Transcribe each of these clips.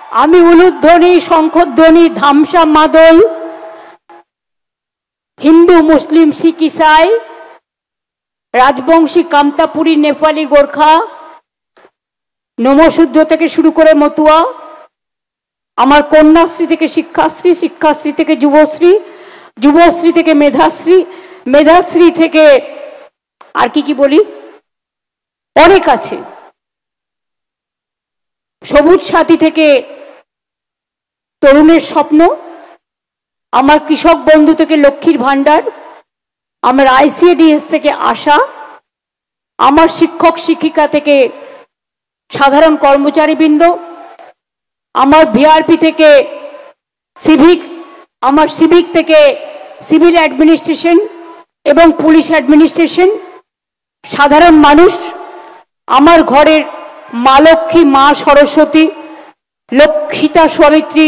আমি উলুধ্বনি, শঙ্খধ্বনি, ধামসা, মাদল, হিন্দু, মুসলিম, শিখ, ইসাই, রাজবংশী, কামতাপুরী, নেপালি, গোর্খা, নমশুদ্ধ থেকে শুরু করে মতুয়া, আমার কন্যাশ্রী থেকে শিক্ষাশ্রী, শিক্ষাশ্রী থেকে যুবশ্রী, যুবশ্রী থেকে মেধাশ্রী, মেধাশ্রী থেকে আর কি বলি, অনেক আছে। সবুজ সাথী থেকে তরুণের স্বপ্ন, আমার কৃষক বন্ধু থেকে লক্ষ্মীর ভাণ্ডার, আমার আইসিডিএস থেকে আশা, আমার শিক্ষক শিক্ষিকা থেকে সাধারণ কর্মচারীবৃন্দ, আমার ভিআরপি থেকে সিভিক, আমার সিভিক থেকে সিভিল অ্যাডমিনিস্ট্রেশন এবং পুলিশ অ্যাডমিনিস্ট্রেশন, সাধারণ মানুষ, আমার ঘরের মা লক্ষ্মী, মা সরস্বতী, লক্ষিতা, সাবিত্রী,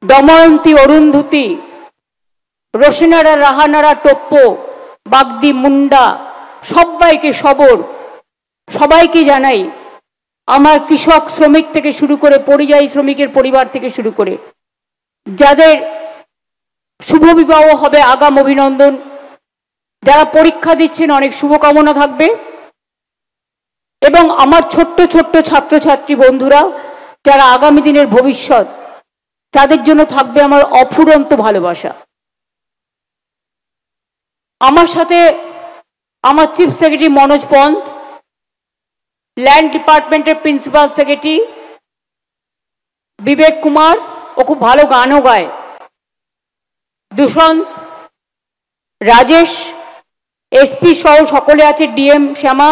দময়ন্তী, অরুন্ধতী, রোশনারা, রাহানারা, টপ্প, বাগদি, মুন্ডা, সবাইকে সবর, সবাইকে জানাই আমার কৃষক শ্রমিক থেকে শুরু করে পরিযায়ী শ্রমিকের পরিবার থেকে শুরু করে যাদের শুভ বিবাহ হবে আগাম অভিনন্দন, যারা পরীক্ষা দিচ্ছেন অনেক শুভকামনা থাকবে, এবং আমার ছোট্ট ছোট্ট ছাত্রছাত্রী বন্ধুরা যারা আগামী দিনের ভবিষ্যৎ, তাদের জন্য থাকবে আমার অফুরন্ত ভালোবাসা। আমার সাথে আমার chief secretary Manoj Pant, land ডিপার্টমেন্টের প্রিন্সিপাল সেক্রেটারি বিবেক কুমার, ও খুব ভালো গানও গায়, দূষণ, রাজেশ, এসপি সহ সকলে আছে, ডিএম শ্যামা,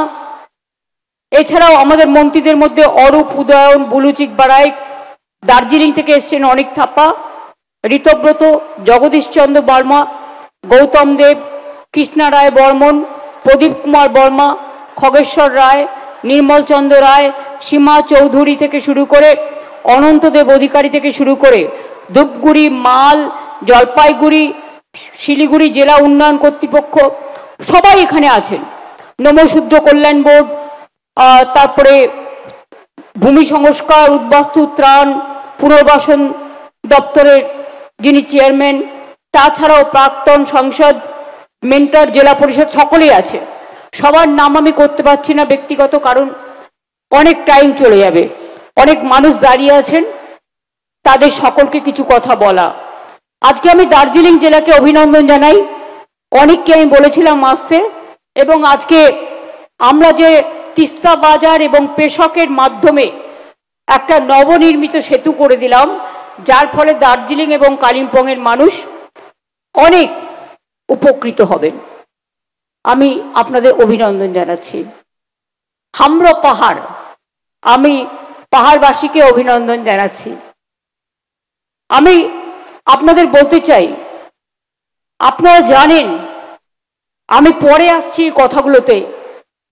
এছাড়াও আমাদের মন্ত্রীদের মধ্যে অরূপ, উদয়ন, বুলুচিক বারাইক, দার্জিলিং থেকে এসছেন অনিক থাপ্পা, ঋতব্রত, জগদীশ চন্দ্র বর্মা, গৌতম দেব, কৃষ্ণা রায় বর্মন, প্রদীপ কুমার বর্মা, খগেশ্বর রায়, নির্মল চন্দ্র রায়, সীমা চৌধুরী থেকে শুরু করে অনন্তদেব অধিকারী থেকে শুরু করে ধূপগুড়ি, মাল, জলপাইগুড়ি, শিলিগুড়ি জেলা উন্নয়ন কর্তৃপক্ষ সবাই এখানে আছেন, নমশুদ্ধ কল্যাণ বোর্ড, তারপরে ভূমি সংস্কার, উদ্বাস্তু, ত্রাণ, পুনর্বাসন দপ্তরের যিনি চেয়ারম্যান, তাছাড়াও প্রাক্তন সংসদ, মেন্টর, জেলা পরিষদ সকলেই আছে। সবার নাম আমি করতে পারছি না ব্যক্তিগত, কারণ অনেক টাইম চলে যাবে, অনেক মানুষ দাঁড়িয়ে আছেন, তাদের সকলকে কিছু কথা বলা। আজকে আমি দার্জিলিং জেলাকে অভিনন্দন জানাই, অনেককে আমি বলেছিলাম আসতে, এবং আজকে আমরা যে তিস্তা বাজার এবং পেশকের মাধ্যমে একটা নবনির্মিত সেতু করে দিলাম, যার ফলে দার্জিলিং এবং কালিম্পংয়ের মানুষ অনেক উপকৃত হবেন, আমি আপনাদের অভিনন্দন জানাচ্ছি। হামরা পাহাড়, আমি পাহাড়বাসীকে অভিনন্দন জানাচ্ছি। আমি আপনাদের বলতে চাই, আপনারা জানেন আমি পরে আসছি কথাগুলোতে,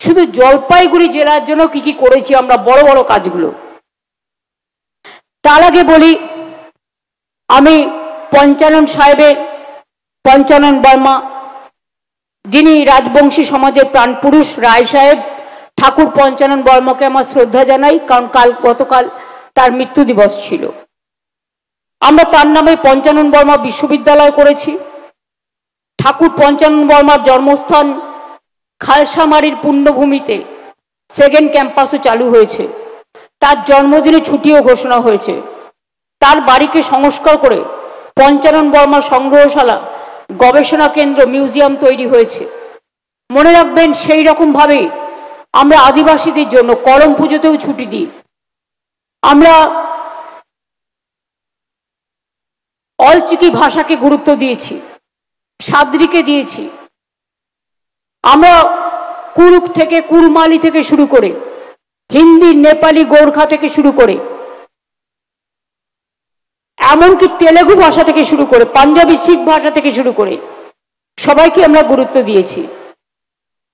শুধু জলপাইগুড়ি জেলার জন্য কি কি করেছি আমরা, বড় বড় কাজগুলো। তার আগে বলি, আমি পঞ্চানন সাহেবের, পঞ্চানন বর্মা, যিনি রাজবংশী সমাজের প্রাণপুরুষ, রায় সাহেব, ঠাকুর পঞ্চানন বর্মাকে আমার শ্রদ্ধা জানাই, কারণ গতকাল তার মৃত্যু দিবস ছিল। আমরা তার নামে পঞ্চানন বর্মা বিশ্ববিদ্যালয় করেছি। ঠাকুর পঞ্চানন বর্মার জন্মস্থান খালসামারির পুণ্যভূমিতে সেকেন্ড ক্যাম্পাসও চালু হয়েছে, তার জন্মদিনে ছুটিও ঘোষণা হয়েছে। তার বাড়িকে সংস্কার করে পঞ্চানন বর্মা সংগ্রহশালা, গবেষণা কেন্দ্র, মিউজিয়াম তৈরি হয়েছে। মনে রাখবেন, সেই রকমভাবে আমরা আদিবাসীদের জন্য করম পুজোতেও ছুটি দিই। আমরা অলচিকি ভাষাকে গুরুত্ব দিয়েছি, সাদ্রিকে দিয়েছি। আমরা কুরুক থেকে, কুরমালি থেকে শুরু করে হিন্দি, নেপালি, গোর্খা থেকে শুরু করে এমনকি তেলেগু ভাষা থেকে শুরু করে পাঞ্জাবি, শিখ ভাষা থেকে শুরু করে সবাইকে আমরা গুরুত্ব দিয়েছি।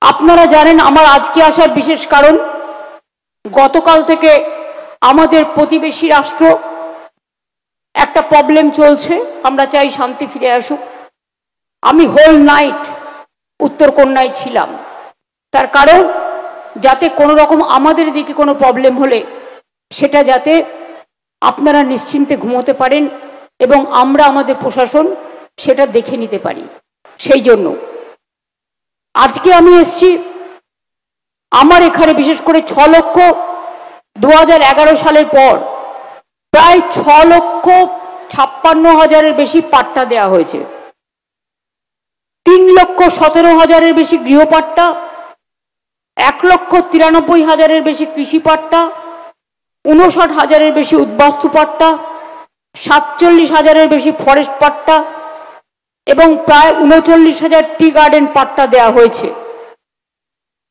আপনারা জানেন আমার আজকে আসার বিশেষ কারণ, গতকাল থেকে আমাদের প্রতিবেশী রাষ্ট্র একটা প্রবলেম চলছে, আমরা চাই শান্তি ফিরে আসুক। আমি হোল নাইট উত্তরকন্যায় ছিলাম, তার কারণ যাতে কোনো রকম আমাদের দিকে কোনো প্রবলেম হলে সেটা যাতে আপনারা নিশ্চিন্তে ঘুমোতে পারেন এবং আমরা আমাদের প্রশাসন সেটা দেখে নিতে পারি। সেই জন্য আজকে আমি এসছি আমার এখানে বিশেষ করে 6,2011 সালের পর প্রায় 6,56,000-এর বেশি পাট্টা দেওয়া হয়েছে, 3,17,000-এর বেশি গৃহপাট্টা, 1,93,000-এর বেশি কৃষি পাট্টা, 59,000-এর বেশি উদ্বাস্তু পাট্টা, 47,000-এর বেশি ফরেস্ট পাট্টা এবং প্রায় 39,000 টি গার্ডেন পাট্টা দেওয়া হয়েছে।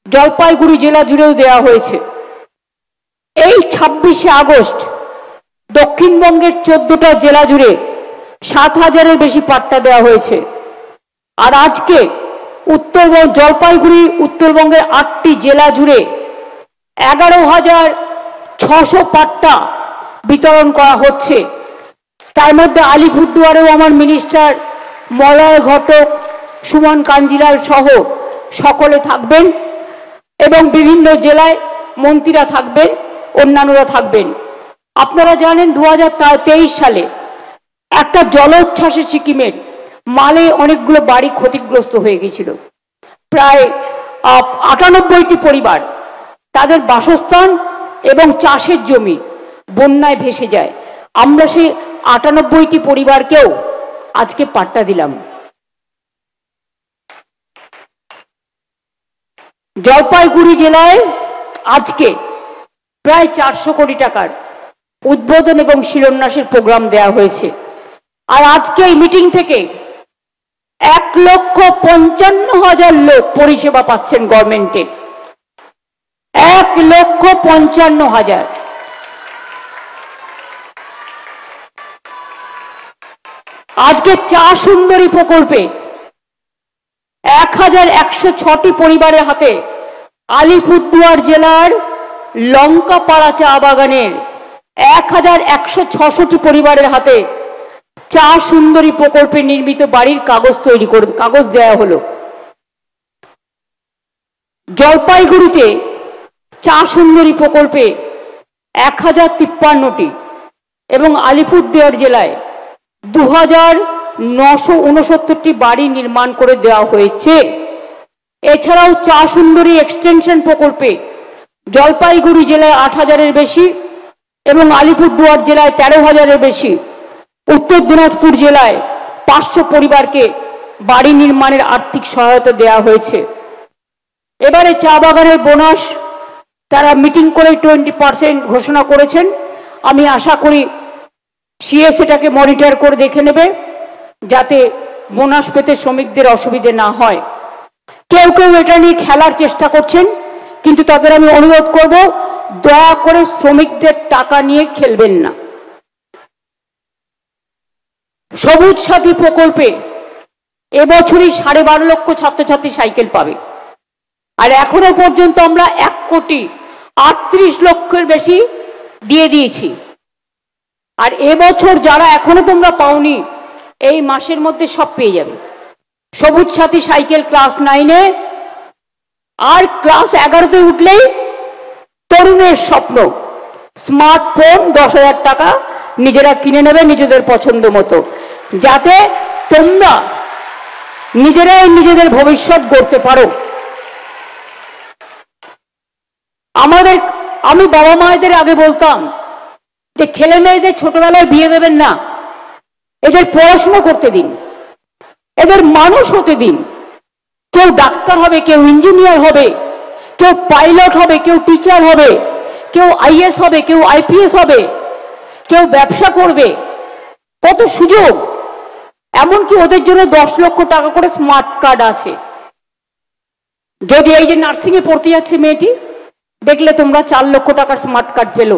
জলপাইগুড়ি জেলা জুড়েও দেওয়া হয়েছে। এই 26শে আগস্ট দক্ষিণবঙ্গের 14টা জেলা জুড়ে 7,000-এর বেশি পাট্টা দেওয়া হয়েছে। আর আজকে জলপাইগুড়ি উত্তরবঙ্গের 8টি জেলা জুড়ে 11,600 পাট্টা বিতরণ করা হচ্ছে। তার মধ্যে আলিপুরদুয়ারেও আমার মিনিস্টার মলয় ঘটক, সুমন কাঞ্জিলাল সহ সকলে থাকবেন এবং বিভিন্ন জেলায় মন্ত্রীরা থাকবেন, অন্যান্যরা থাকবেন। আপনারা জানেন 2023 সালে একটা জলোচ্ছ্বাসে সিকিমের মালে অনেকগুলো বাড়ি ক্ষতিগ্রস্ত হয়ে গিয়েছিল। প্রায় 98টি পরিবার তাদের বাসস্থান এবং চাষের জমি বন্যায় ভেসে যায়। আমরা সেই 98টি পরিবারকেও আজকে পাট্টা দিলাম। জলপাইগুড়ি জেলায় আজকে প্রায় 400 কোটি টাকার উদ্বোধন এবং শিলান্যাসের প্রোগ্রাম দেওয়া হয়েছে। আর আজকে এই মিটিং থেকে 1,55,000 লোক পরিষেবা পাচ্ছেন গভর্নমেন্টের। 1,55,000। আজকে চা সুন্দরী প্রকল্পে 1,106টি পরিবারের হাতে আলিপুরদুয়ার জেলার লঙ্কাপাড়া চা বাগানের 1,166টি পরিবারের হাতে চা সুন্দরী প্রকল্পে নির্মিত বাড়ির কাগজ দেওয়া হলো। জলপাইগুড়িতে চা সুন্দরী প্রকল্পে 1,053টি এবং আলিপুরদুয়ার জেলায় 2,969টি বাড়ি নির্মাণ করে দেওয়া হয়েছে। এছাড়াও চা সুন্দরী এক্সটেনশন প্রকল্পে জলপাইগুড়ি জেলায় 8,000-এর বেশি এবং আলিপুরদুয়ার জেলায় 13,000-এর বেশি, উত্তর দিনাজপুর জেলায় 500 পরিবারকে বাড়ি নির্মাণের আর্থিক সহায়তা দেওয়া হয়েছে। এবারে চা বাগানের বোনাস তারা মিটিং করে 20% ঘোষণা করেছেন। আমি আশা করি সিএস এটাকে মনিটর করে দেখে নেবে যাতে বোনাস পেতে শ্রমিকদের অসুবিধে না হয়। কেউ কেউ এটা নিয়ে খেলার চেষ্টা করছেন, কিন্তু তাদের আমি অনুরোধ করব দয়া করে শ্রমিকদের টাকা নিয়ে খেলবেন না। সবুজ সাথী প্রকল্পে এবছরই 12.5 লক্ষ ছাত্রছাত্রী সাইকেল পাবে। আর এখনো পর্যন্ত আমরা 1,38,00,000-এর বেশি দিয়ে দিয়েছি। আর এবছর যারা এখনো তোমরা পাওনি, এই মাসের মধ্যে সব পেয়ে যাবে। সবুজ সাথী সাইকেল ক্লাস 9-এ, আর ক্লাস 11-তে উঠলেই তরুণের স্বপ্ন স্মার্টফোন 10,000 টাকা নিজেরা কিনে নেবে নিজেদের পছন্দ মতো, যাতে তোমরা নিজেরাই নিজেদের ভবিষ্যৎ গড়তে পারো। আমি বাবা মায়েদের আগে বলতাম যে ছেলে মেয়েদের ছোটবেলায় বিয়ে দেবেন না, এদের পড়াশোনা করতে দিন, এদের মানুষ হতে দিন। কেউ ডাক্তার হবে, কেউ ইঞ্জিনিয়ার হবে, কেউ পাইলট হবে, কেউ টিচার হবে, কেউ আইএস হবে, কেউ আইপিএস হবে, কেউ ব্যবসা করবে। কত সুযোগ! এমনকি ওদের জন্য 10 লক্ষ টাকা করে স্মার্ট কার্ড আছে। যদি এই যে নার্সিংয়ে পড়তে যাচ্ছে মেয়েটি, দেখলে তোমরা 4 লক্ষ টাকার স্মার্ট কার্ড পেল।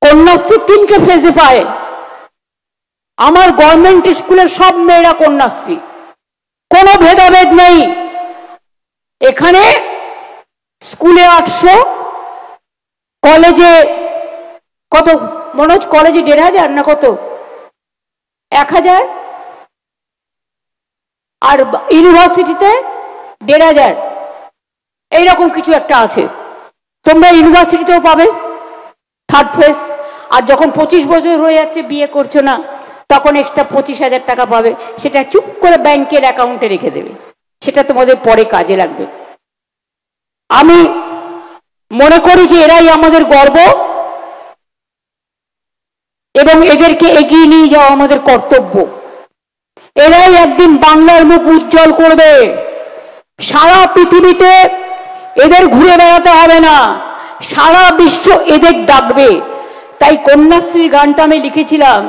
কন্যাশ্রী 3টে ফেজে পায়। আমার গভর্নমেন্ট স্কুলের সব মেয়েরা কন্যাশ্রী, কোনো ভেদাভেদ নেই। এখানে স্কুলে 800, কলেজে কত মনোজ? কলেজে 1,500 না কত? 1,000, আর ইউনিভার্সিটিতে 1,500, এইরকম কিছু একটা আছে। তোমরা ইউনিভার্সিটিতেও পাবে 3rd ফেজ। আর যখন 25 বছর হয়ে যাচ্ছে বিয়ে করছো না, তখন একটা 25,000 টাকা পাবে, সেটা চুপ করে ব্যাংকের অ্যাকাউন্টে রেখে দেবে, সেটা তোমাদের পরে কাজে লাগবে। আমি মনে করি যে এরাই আমাদের গর্ব এবং এদেরকে এগিয়ে নিয়ে যাওয়া আমাদের কর্তব্য। এরাই একদিন বাংলার মুখ উজ্জ্বল করবে। সারা পৃথিবীতে এদের ঘুরে বেড়াতে হবে না, সারা বিশ্ব এদের ডাকবে। তাই কন্যাশ্রীর গানটা আমি লিখেছিলাম,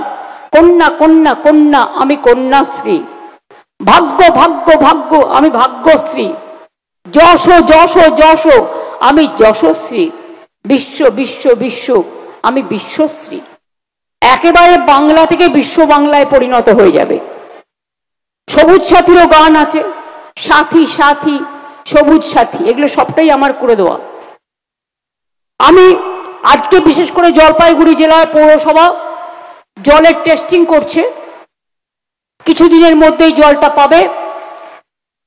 কন্যা কন্যা কন্যা আমি কন্যাশ্রী, ভাগ্য ভাগ্য ভাগ্য আমি ভাগ্যশ্রী, যশ যশ যশ আমি যশশ্রী, বিশ্ব বিশ্ব বিশ্ব আমি বিশ্বশ্রী। একেবারে বাংলা থেকে বিশ্ব বাংলায় পরিণত হয়ে যাবে। সবুজ সাথীরও গান আছে, সাথী সাথী সবুজ সাথী, এগুলো সবটাই আমার করে দেওয়া। আমি আজকে বিশেষ করে জলপাইগুড়ি জেলায় পৌরসভা জলের টেস্টিং করছে, কিছুদিনের মধ্যেই জলটা পাবে,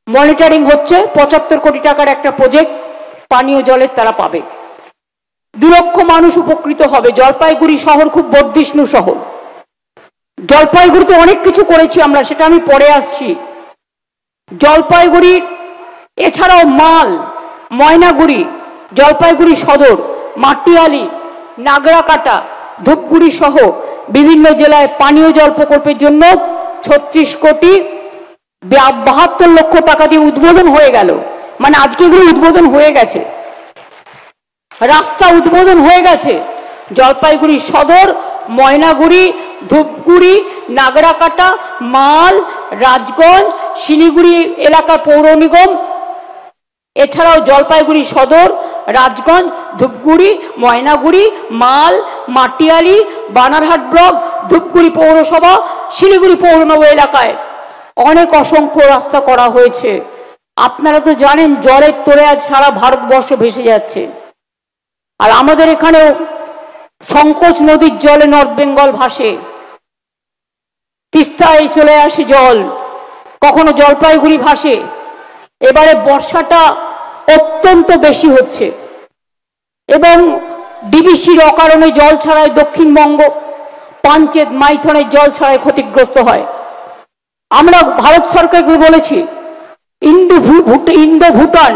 মনিটরিং হচ্ছে। 75 কোটি টাকার একটা প্রজেক্ট পানীয় জলের তারা পাবে, 2 লক্ষ মানুষ উপকৃত হবে। জলপাইগুড়ি শহর খুব বর্ধিষ্ণু শহর, জলপাইগুড়িতে অনেক কিছু করেছি আমরা, সেটা আমি পরে আসছি। জলপাইগুড়ির এছাড়াও মাল, ময়নাগুড়ি, জলপাইগুড়ি সদর, মাটিয়ালি, নাগরাকাটা, ধূপগুড়ি সহ বিভিন্ন জেলায় পানীয় জল প্রকল্পের জন্য 36 কোটি 72 লক্ষ টাকা দিয়ে উদ্বোধন হয়ে গেল। মানে আজকে এগুলো উদ্বোধন হয়ে গেছে, রাস্তা উদ্বোধন হয়ে গেছে। জলপাইগুড়ি সদর, ময়নাগুড়ি, ধূপগুড়ি, নাগরাকাটা, মাল, রাজগঞ্জ, শিলিগুড়ি এলাকার পৌর নিগম, এছাড়াও জলপাইগুড়ি সদর, রাজগঞ্জ, ধূপগুড়ি, ময়নাগুড়ি, মাল, মাটিয়ালি, বানারহাট ব্লক, ধূপগুড়ি পৌরসভা, শিলিগুড়ি পৌরনগর এলাকায় অনেক অসংখ্য রাস্তা করা হয়েছে। আপনারা তো জানেন জলের তোরে আজ সারা ভারতবর্ষ ভেসে যাচ্ছে। আর আমাদের এখানেও সংকোচ নদীর জলে নর্থ বেঙ্গল ভাসে, তিস্তায় চলে আসে জল, কখনো জলপাইগুড়ি ভাসে। এবারে বর্ষাটা অত্যন্ত বেশি হচ্ছে এবং ডিবিসির অকারণে জল ছাড়ায় দক্ষিণবঙ্গ, পাঞ্চেত, মাইথনের জল ছাড়ায় ক্ষতিগ্রস্ত হয়। আমরা ভারত সরকারকে বলেছি ইন্দো ভুটান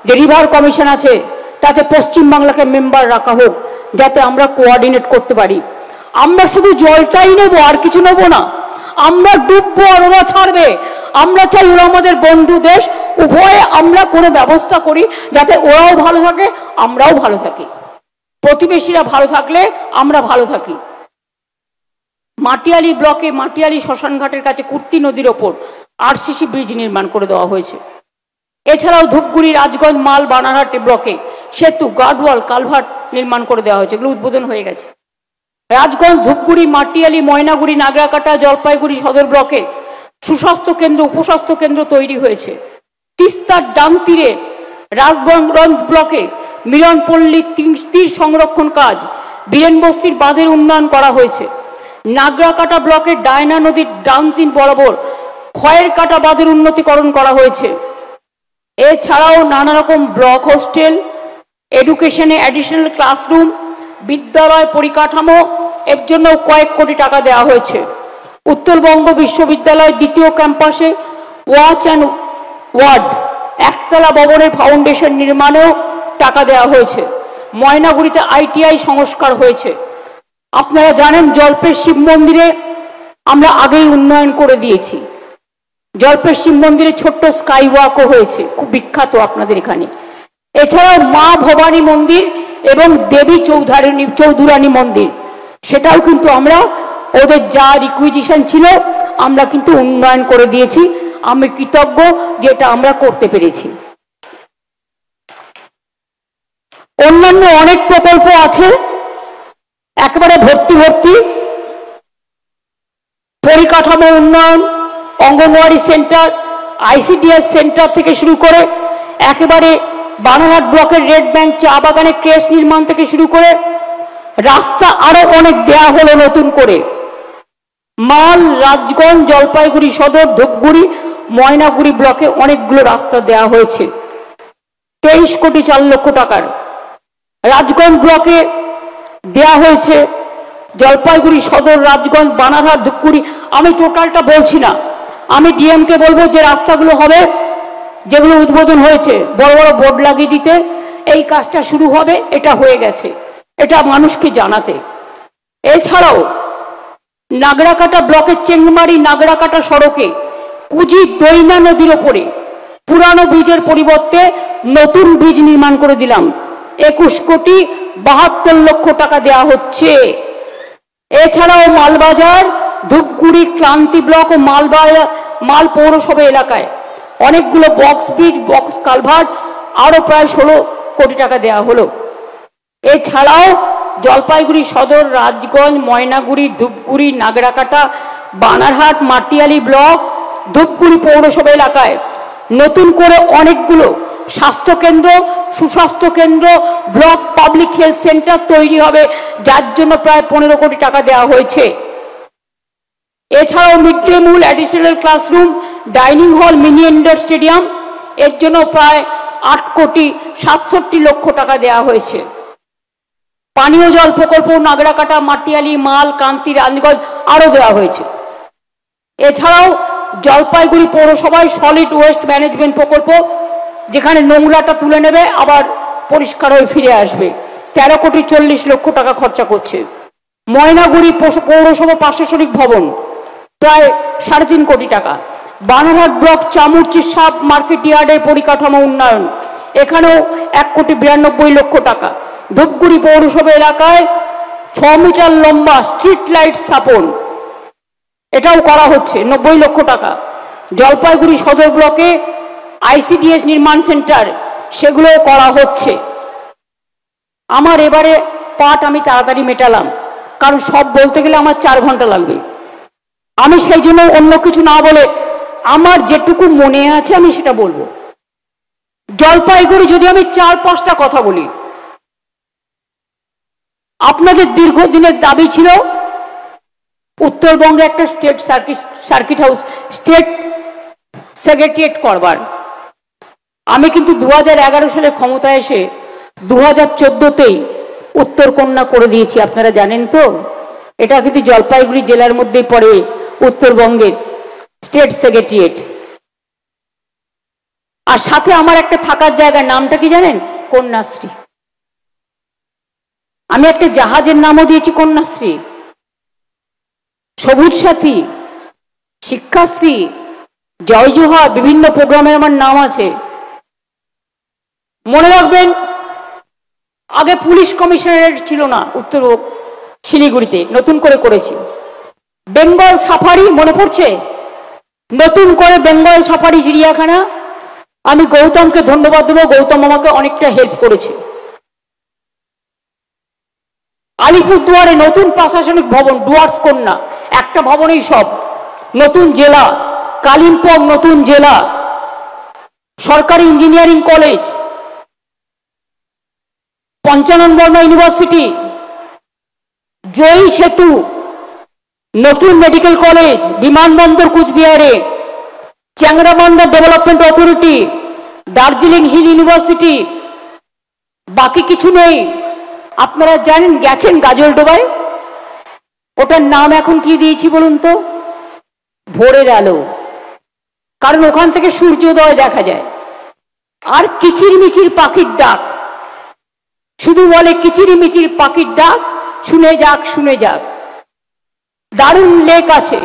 যে রিভার কমিশন আছে তাতে পশ্চিমবাংলাকে মেম্বার রাখা হোক, যাতে আমরা কোঅর্ডিনেট করতে পারি। আমরা শুধু জলটাই নেব, আর কিছু নেব না। আমরা ডুববো আর ওরা ছাড়বে। আমরা চাই ওরা আমাদের বন্ধু দেশ, উভয়ে আমরা কোনো ব্যবস্থা করি যাতে ওরাও ভালো থাকে, আমরাও ভালো থাকি। প্রতিবেশীরা ভালো থাকলে আমরা ভালো থাকি। মাটিয়ালি ব্লকে মাটিয়ালি শ্মশানঘাটের কাছে কুর্তি নদীর ওপর আরসিসি ব্রিজ নির্মাণ করে দেওয়া হয়েছে। এছাড়াও ধূপগুড়ি, রাজগঞ্জ, মাল, বানারহাট ব্লকে সেতু, গার্ডওয়াল, কালভার্ট নির্মাণ করে দেওয়া হয়েছে, এগুলো উদ্বোধন হয়ে গেছে। রাজগঞ্জ, ধূপগুড়ি, মাটিয়ালি, ময়নাগুড়ি, নাগরাকাটা, জলপাইগুড়ি সদর ব্লকে সুস্বাস্থ্য কেন্দ্র, উপস্বাস্থ্য কেন্দ্র তৈরি হয়েছে। তিস্তার ডান তীরে রাজগঞ্জ ব্লকে মিলনপল্লী তীর সংরক্ষণ কাজ, বীরেনবস্তির বাঁধের উন্নয়ন করা হয়েছে। নাগরাকাটা ব্লকের ডায়না নদীর ডান তীর বরাবর খয়ের কাটা বাঁধের উন্নতিকরণ করা হয়েছে। এছাড়াও নানা রকম ব্লক হোস্টেল, এডুকেশনে অ্যাডিশনাল ক্লাসরুম, বিদ্যালয় পরিকাঠামো এর জন্য কয়েক কোটি টাকা দেওয়া হয়েছে। উত্তরবঙ্গ বিশ্ববিদ্যালয়ের 2য় ক্যাম্পাসে ওয়াচ অ্যান্ড ওয়ার্ড একতলা ভবনের ফাউন্ডেশন নির্মাণেও টাকা দেওয়া হয়েছে। ময়নাগুড়িতে ITI সংস্কার হয়েছে। আপনারা জানেন জল্পের শিব মন্দিরে আমরা আগেই উন্নয়ন করে দিয়েছি। জল্পের শিব মন্দিরে ছোট্ট স্কাই ওয়াকও হয়েছে, খুব বিখ্যাত আপনাদের এখানে। এছাড়াও মা ভবানী মন্দির এবং দেবী চৌধুরানী মন্দির, সেটাও কিন্তু আমরা ওদের যা রিকুইজিশন ছিল আমরা কিন্তু উন্নয়ন করে দিয়েছি। আমি কৃতজ্ঞ যেটা আমরা করতে পেরেছি। অন্যান্য অনেক প্রকল্প আছে, একেবারে ভর্তি ভর্তি। পরিকাঠামো উন্নয়ন, অঙ্গনওয়াড়ি সেন্টার, ICDS সেন্টার থেকে শুরু করে একেবারে বানারহাট ব্লকের রেড ব্যাংক চা বাগানে ক্রেশ নির্মাণ থেকে শুরু করে রাস্তা আরো অনেক দেয়া হলো নতুন করে। মাল, রাজগঞ্জ, জলপাইগুড়ি সদর, ধূপগুড়ি, ময়নাগুড়ি ব্লকে অনেকগুলো রাস্তা দেয়া হয়েছে 23 কোটি 4 লক্ষ টাকার। রাজগঞ্জ ব্লকে দেয়া হয়েছে জলপাইগুড়ি সদর, রাজগঞ্জ, বানারহাট, ধূপগুড়ি, আমি টোটালটা বলছি না। আমি ডিএমকে বলবো যে রাস্তাগুলো হবে, যেগুলো উদ্বোধন হয়েছে, বড় বড় বোর্ড লাগিয়ে দিতে, এই কাজটা শুরু হবে, এটা হয়ে গেছে, এটা মানুষকে জানাতে। এছাড়াও নাগরাকাটা ব্লকের চেংমারি নাগরাকাটা সড়কে কুজি দৈনা নদীর ওপরে পুরানো ব্রিজের পরিবর্তে নতুন ব্রিজ নির্মাণ করে দিলাম। 21,72,00,000 টাকা দেওয়া হচ্ছে। এছাড়াও মালবাজার, ধূপগুড়ি, ক্রান্তি ব্লক ও মাল পৌরসভা এলাকায় অনেকগুলো বক্স ব্রিজ, বক্স কালভার্ট, আরও প্রায় 16 কোটি টাকা দেওয়া হলো। এছাড়াও জলপাইগুড়ি সদর, রাজগঞ্জ, ময়নাগুড়ি, ধূপগুড়ি, নাগরাকাটা, বানারহাট, মাটিয়ালি ব্লক, ধূপগুড়ি পৌরসভা এলাকায় নতুন করে অনেকগুলো স্বাস্থ্যকেন্দ্র, সুস্বাস্থ্য কেন্দ্র, ব্লক পাবলিক হেলথ সেন্টার তৈরি হবে, যার জন্য প্রায় 15 কোটি টাকা দেওয়া হয়েছে। এছাড়াও mid day meal, additional classroom, dining hall, mini indoor stadium, এর জন্য প্রায় 8,67,00,000 টাকা দেওয়া হয়েছে। পানীয় জল প্রকল্প নাগরাকাটা, মাটিয়ালি, মাল, কান্তি, রানীগঞ্জ আরও দেওয়া হয়েছে। এছাড়াও জলপাইগুড়ি পৌরসভায় সলিড ওয়েস্ট ম্যানেজমেন্ট প্রকল্প, যেখানে নোংরাটা তুলে নেবে আবার পরিষ্কার হয়ে ফিরে আসবে, 13,40,00,000 টাকা খরচা করছে। ময়নাগুড়ি পৌরসভা প্রশাসনিক ভবন প্রায় 3.5 কোটি টাকা। Banarhat block Chamurchi sub market ইয়ার্ডের পরিকাঠামো উন্নয়ন, এখানেও 1,92,00,000 টাকা। ধূপগুড়ি পৌরসভা এলাকায় 6 মিটার লম্বা স্ট্রিট লাইট স্থাপন, এটাও করা হচ্ছে, 90,00,000 টাকা। জলপাইগুড়ি সদর ব্লকে আইসিডিএস নির্মাণ সেন্টার, সেগুলোও করা হচ্ছে। আমার এবারে পাঠ আমি তাড়াতাড়ি মেটালাম, কারণ সব বলতে গেলে আমার 4 ঘন্টা লাগবে। আমি সেই জন্য অন্য কিছু না বলে আমার যেটুকু মনে আছে আমি সেটা বলবো। জলপাইগুড়ি যদি আমি 4-5টা কথা বলি, আপনাদের দীর্ঘদিনের দাবি ছিল উত্তরবঙ্গে একটা state circuit house, state secretariat করবার। আমি কিন্তু 2011 সালে ক্ষমতায় এসে 2014তেই উত্তরকন্যা করে দিয়েছি, আপনারা জানেন তো। এটা কিন্তু জলপাইগুড়ি জেলার মধ্যেই পড়ে উত্তরবঙ্গের স্টেট সেক্রেটারিয়েট। আর সাথে আমার একটা থাকার জায়গার নামটা কি জানেন? কন্যাশ্রী। আমি একটা জাহাজের নামও দিয়েছি কন্যাশ্রী, সবুজ সাথী, শিক্ষাশ্রী, জয় জোহার, বিভিন্ন প্রোগ্রামে আমার নাম আছে। মনে রাখবেন, আগে পুলিশ কমিশনারেট ছিল না উত্তর শিলিগুড়িতে, নতুন করে করেছি। বেঙ্গল সাফারি মনে পড়ছে? নতুন করে বেঙ্গল সাফারি চিড়িয়াখানা, আমি গৌতমকে ধন্যবাদ দেবো, গৌতম আমাকে অনেকটা হেল্প করেছে। আলিপুরদুয়ারে নতুন প্রশাসনিক ভবন, ডুয়ার্স কন্যা, একটা ভবনেই সব, নতুন জেলা। কালিম্পং নতুন জেলা, সরকারি engineering college, Panchanan Barma university, Jayee Setu, নতুন মেডিকেল কলেজ, বিমানবন্দর কুচবিহারে, Changrabandha development authority, Darjeeling hill university. বাকি কিছু নেই। আপনারা জানেন, গেছেন গাজলডোবায়, ওটার নাম এখন কি দিয়েছি বলুন তো? ভোরের আলো, কারণ ওখান থেকে সূর্যোদয় দেখা যায়। আর কিচিরমিচির পাখির ডাক, শুধু বলে কিচিরমিচির পাখির ডাক, শুনে যাক শুনে যাক। দারুণ লেক আছে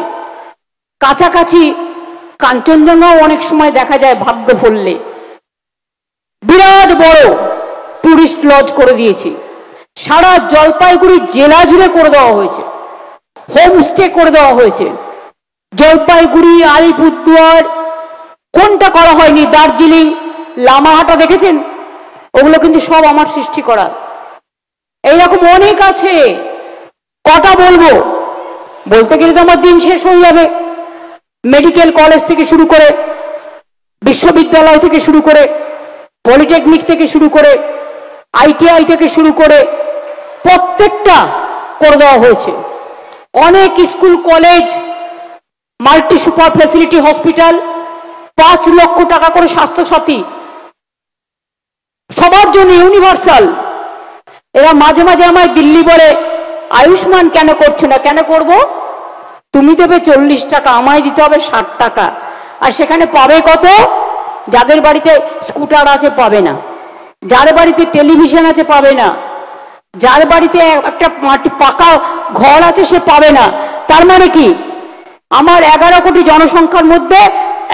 কাছাকাছি, কাঞ্চনজঙ্ঘাও অনেক সময় দেখা যায় ভাগ্য ফললে। বিরাট বড় টুরিস্ট লজ করে দিয়েছি, সারা জলপাইগুড়ি জেলা জুড়ে করে দেওয়া হয়েছে, হোমস্টে করে দেওয়া হয়েছে। জলপাইগুড়ি, আলিপুরদুয়ার, কোনটা করা হয়নি? দার্জিলিং, লামাহাটা দেখেছেন? ওগুলো কিন্তু সব আমার সৃষ্টি করা। এইরকম অনেক আছে, কটা বলবো? বলতে গেলে তো আমার দিন শেষ হয়ে যাবে। মেডিকেল কলেজ থেকে শুরু করে, বিশ্ববিদ্যালয় থেকে শুরু করে, পলিটেকনিক থেকে শুরু করে, আইটিআই থেকে শুরু করে প্রত্যেকটা করে দেওয়া হয়েছে। অনেক school college, multi super facility hospital, 5 লক্ষ টাকা করে স্বাস্থ্যসাথী, সবার জন্য ইউনিভার্সাল। এরা মাঝে মাঝে আমায় দিল্লি বলে, আয়ুষ্মান কেন করছো না? কেন করব? তুমি দেবে 40 টাকা, আমায় দিতে হবে 60 টাকা। আর সেখানে পাবে কত? যাদের বাড়িতে স্কুটার আছে পাবে না, যার বাড়িতে টেলিভিশন আছে পাবে না, যার বাড়িতে একটা পাকা ঘর আছে সে পাবে না। তার মানে কি? আমার 11 কোটি জনসংখ্যার মধ্যে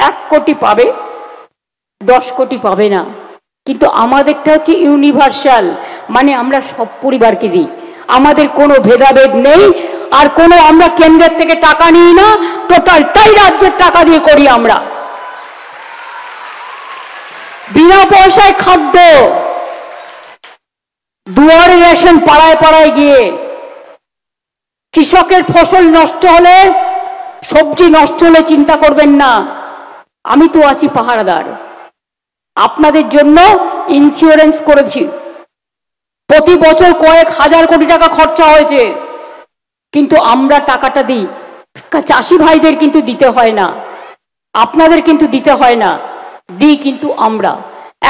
1 কোটি পাবে, 10 কোটি পাবে না। কিন্তু আমাদেরটা হচ্ছে ইউনিভার্সাল, মানে আমরা সব পরিবারকে দিই, আমাদের কোনো ভেদাভেদ নেই। আর কোনো আমরা কেন্দ্রের থেকে টাকা নিই না, টোটালটাই রাজ্যের টাকা দিয়ে করি আমরা। বিনা পয়সায় খাদ্য, দুয়ারে রেশন, পাড়ায় পাড়ায় গিয়ে। কৃষকের ফসল নষ্ট হলে, সবজি নষ্ট হলে চিন্তা করবেন না, আমি তো আছি পাহারাদার। আপনাদের জন্য ইন্স্যুরেন্স করেছি, প্রতি বছর কয়েক হাজার কোটি টাকা খরচা হয়েছে, কিন্তু আমরা টাকাটা দিই। চাষি ভাইদের কিন্তু দিতে হয় না, আপনাদের কিন্তু দিতে হয় না, দিই কিন্তু আমরা।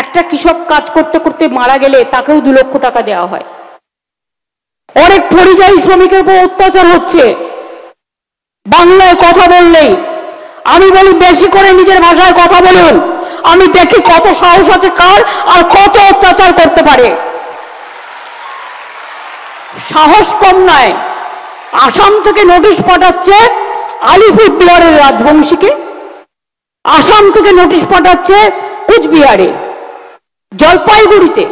একটা কৃষক কাজ করতে করতে মারা গেলে তাকেও 2 লক্ষ টাকা দেওয়া হয়। অনেক পরিযায়ী শ্রমিকের উপর অত্যাচার হচ্ছে। বাংলায় কথা বললেই আমি বলি বেশি করে নিজের ভাষায় কথা বলুন, আমি দেখি কত সাহস আছে কার, আর কত অত্যাচার করতে পারে। সাহস কম নয়। আসাম থেকে নোটিশ পাঠাচ্ছে আলিপুরদুয়ারের রাজবংশীকে, আসাম থেকে নোটিশ পাঠাচ্ছে কুচবিহারে, জলপাইগুড়িতে,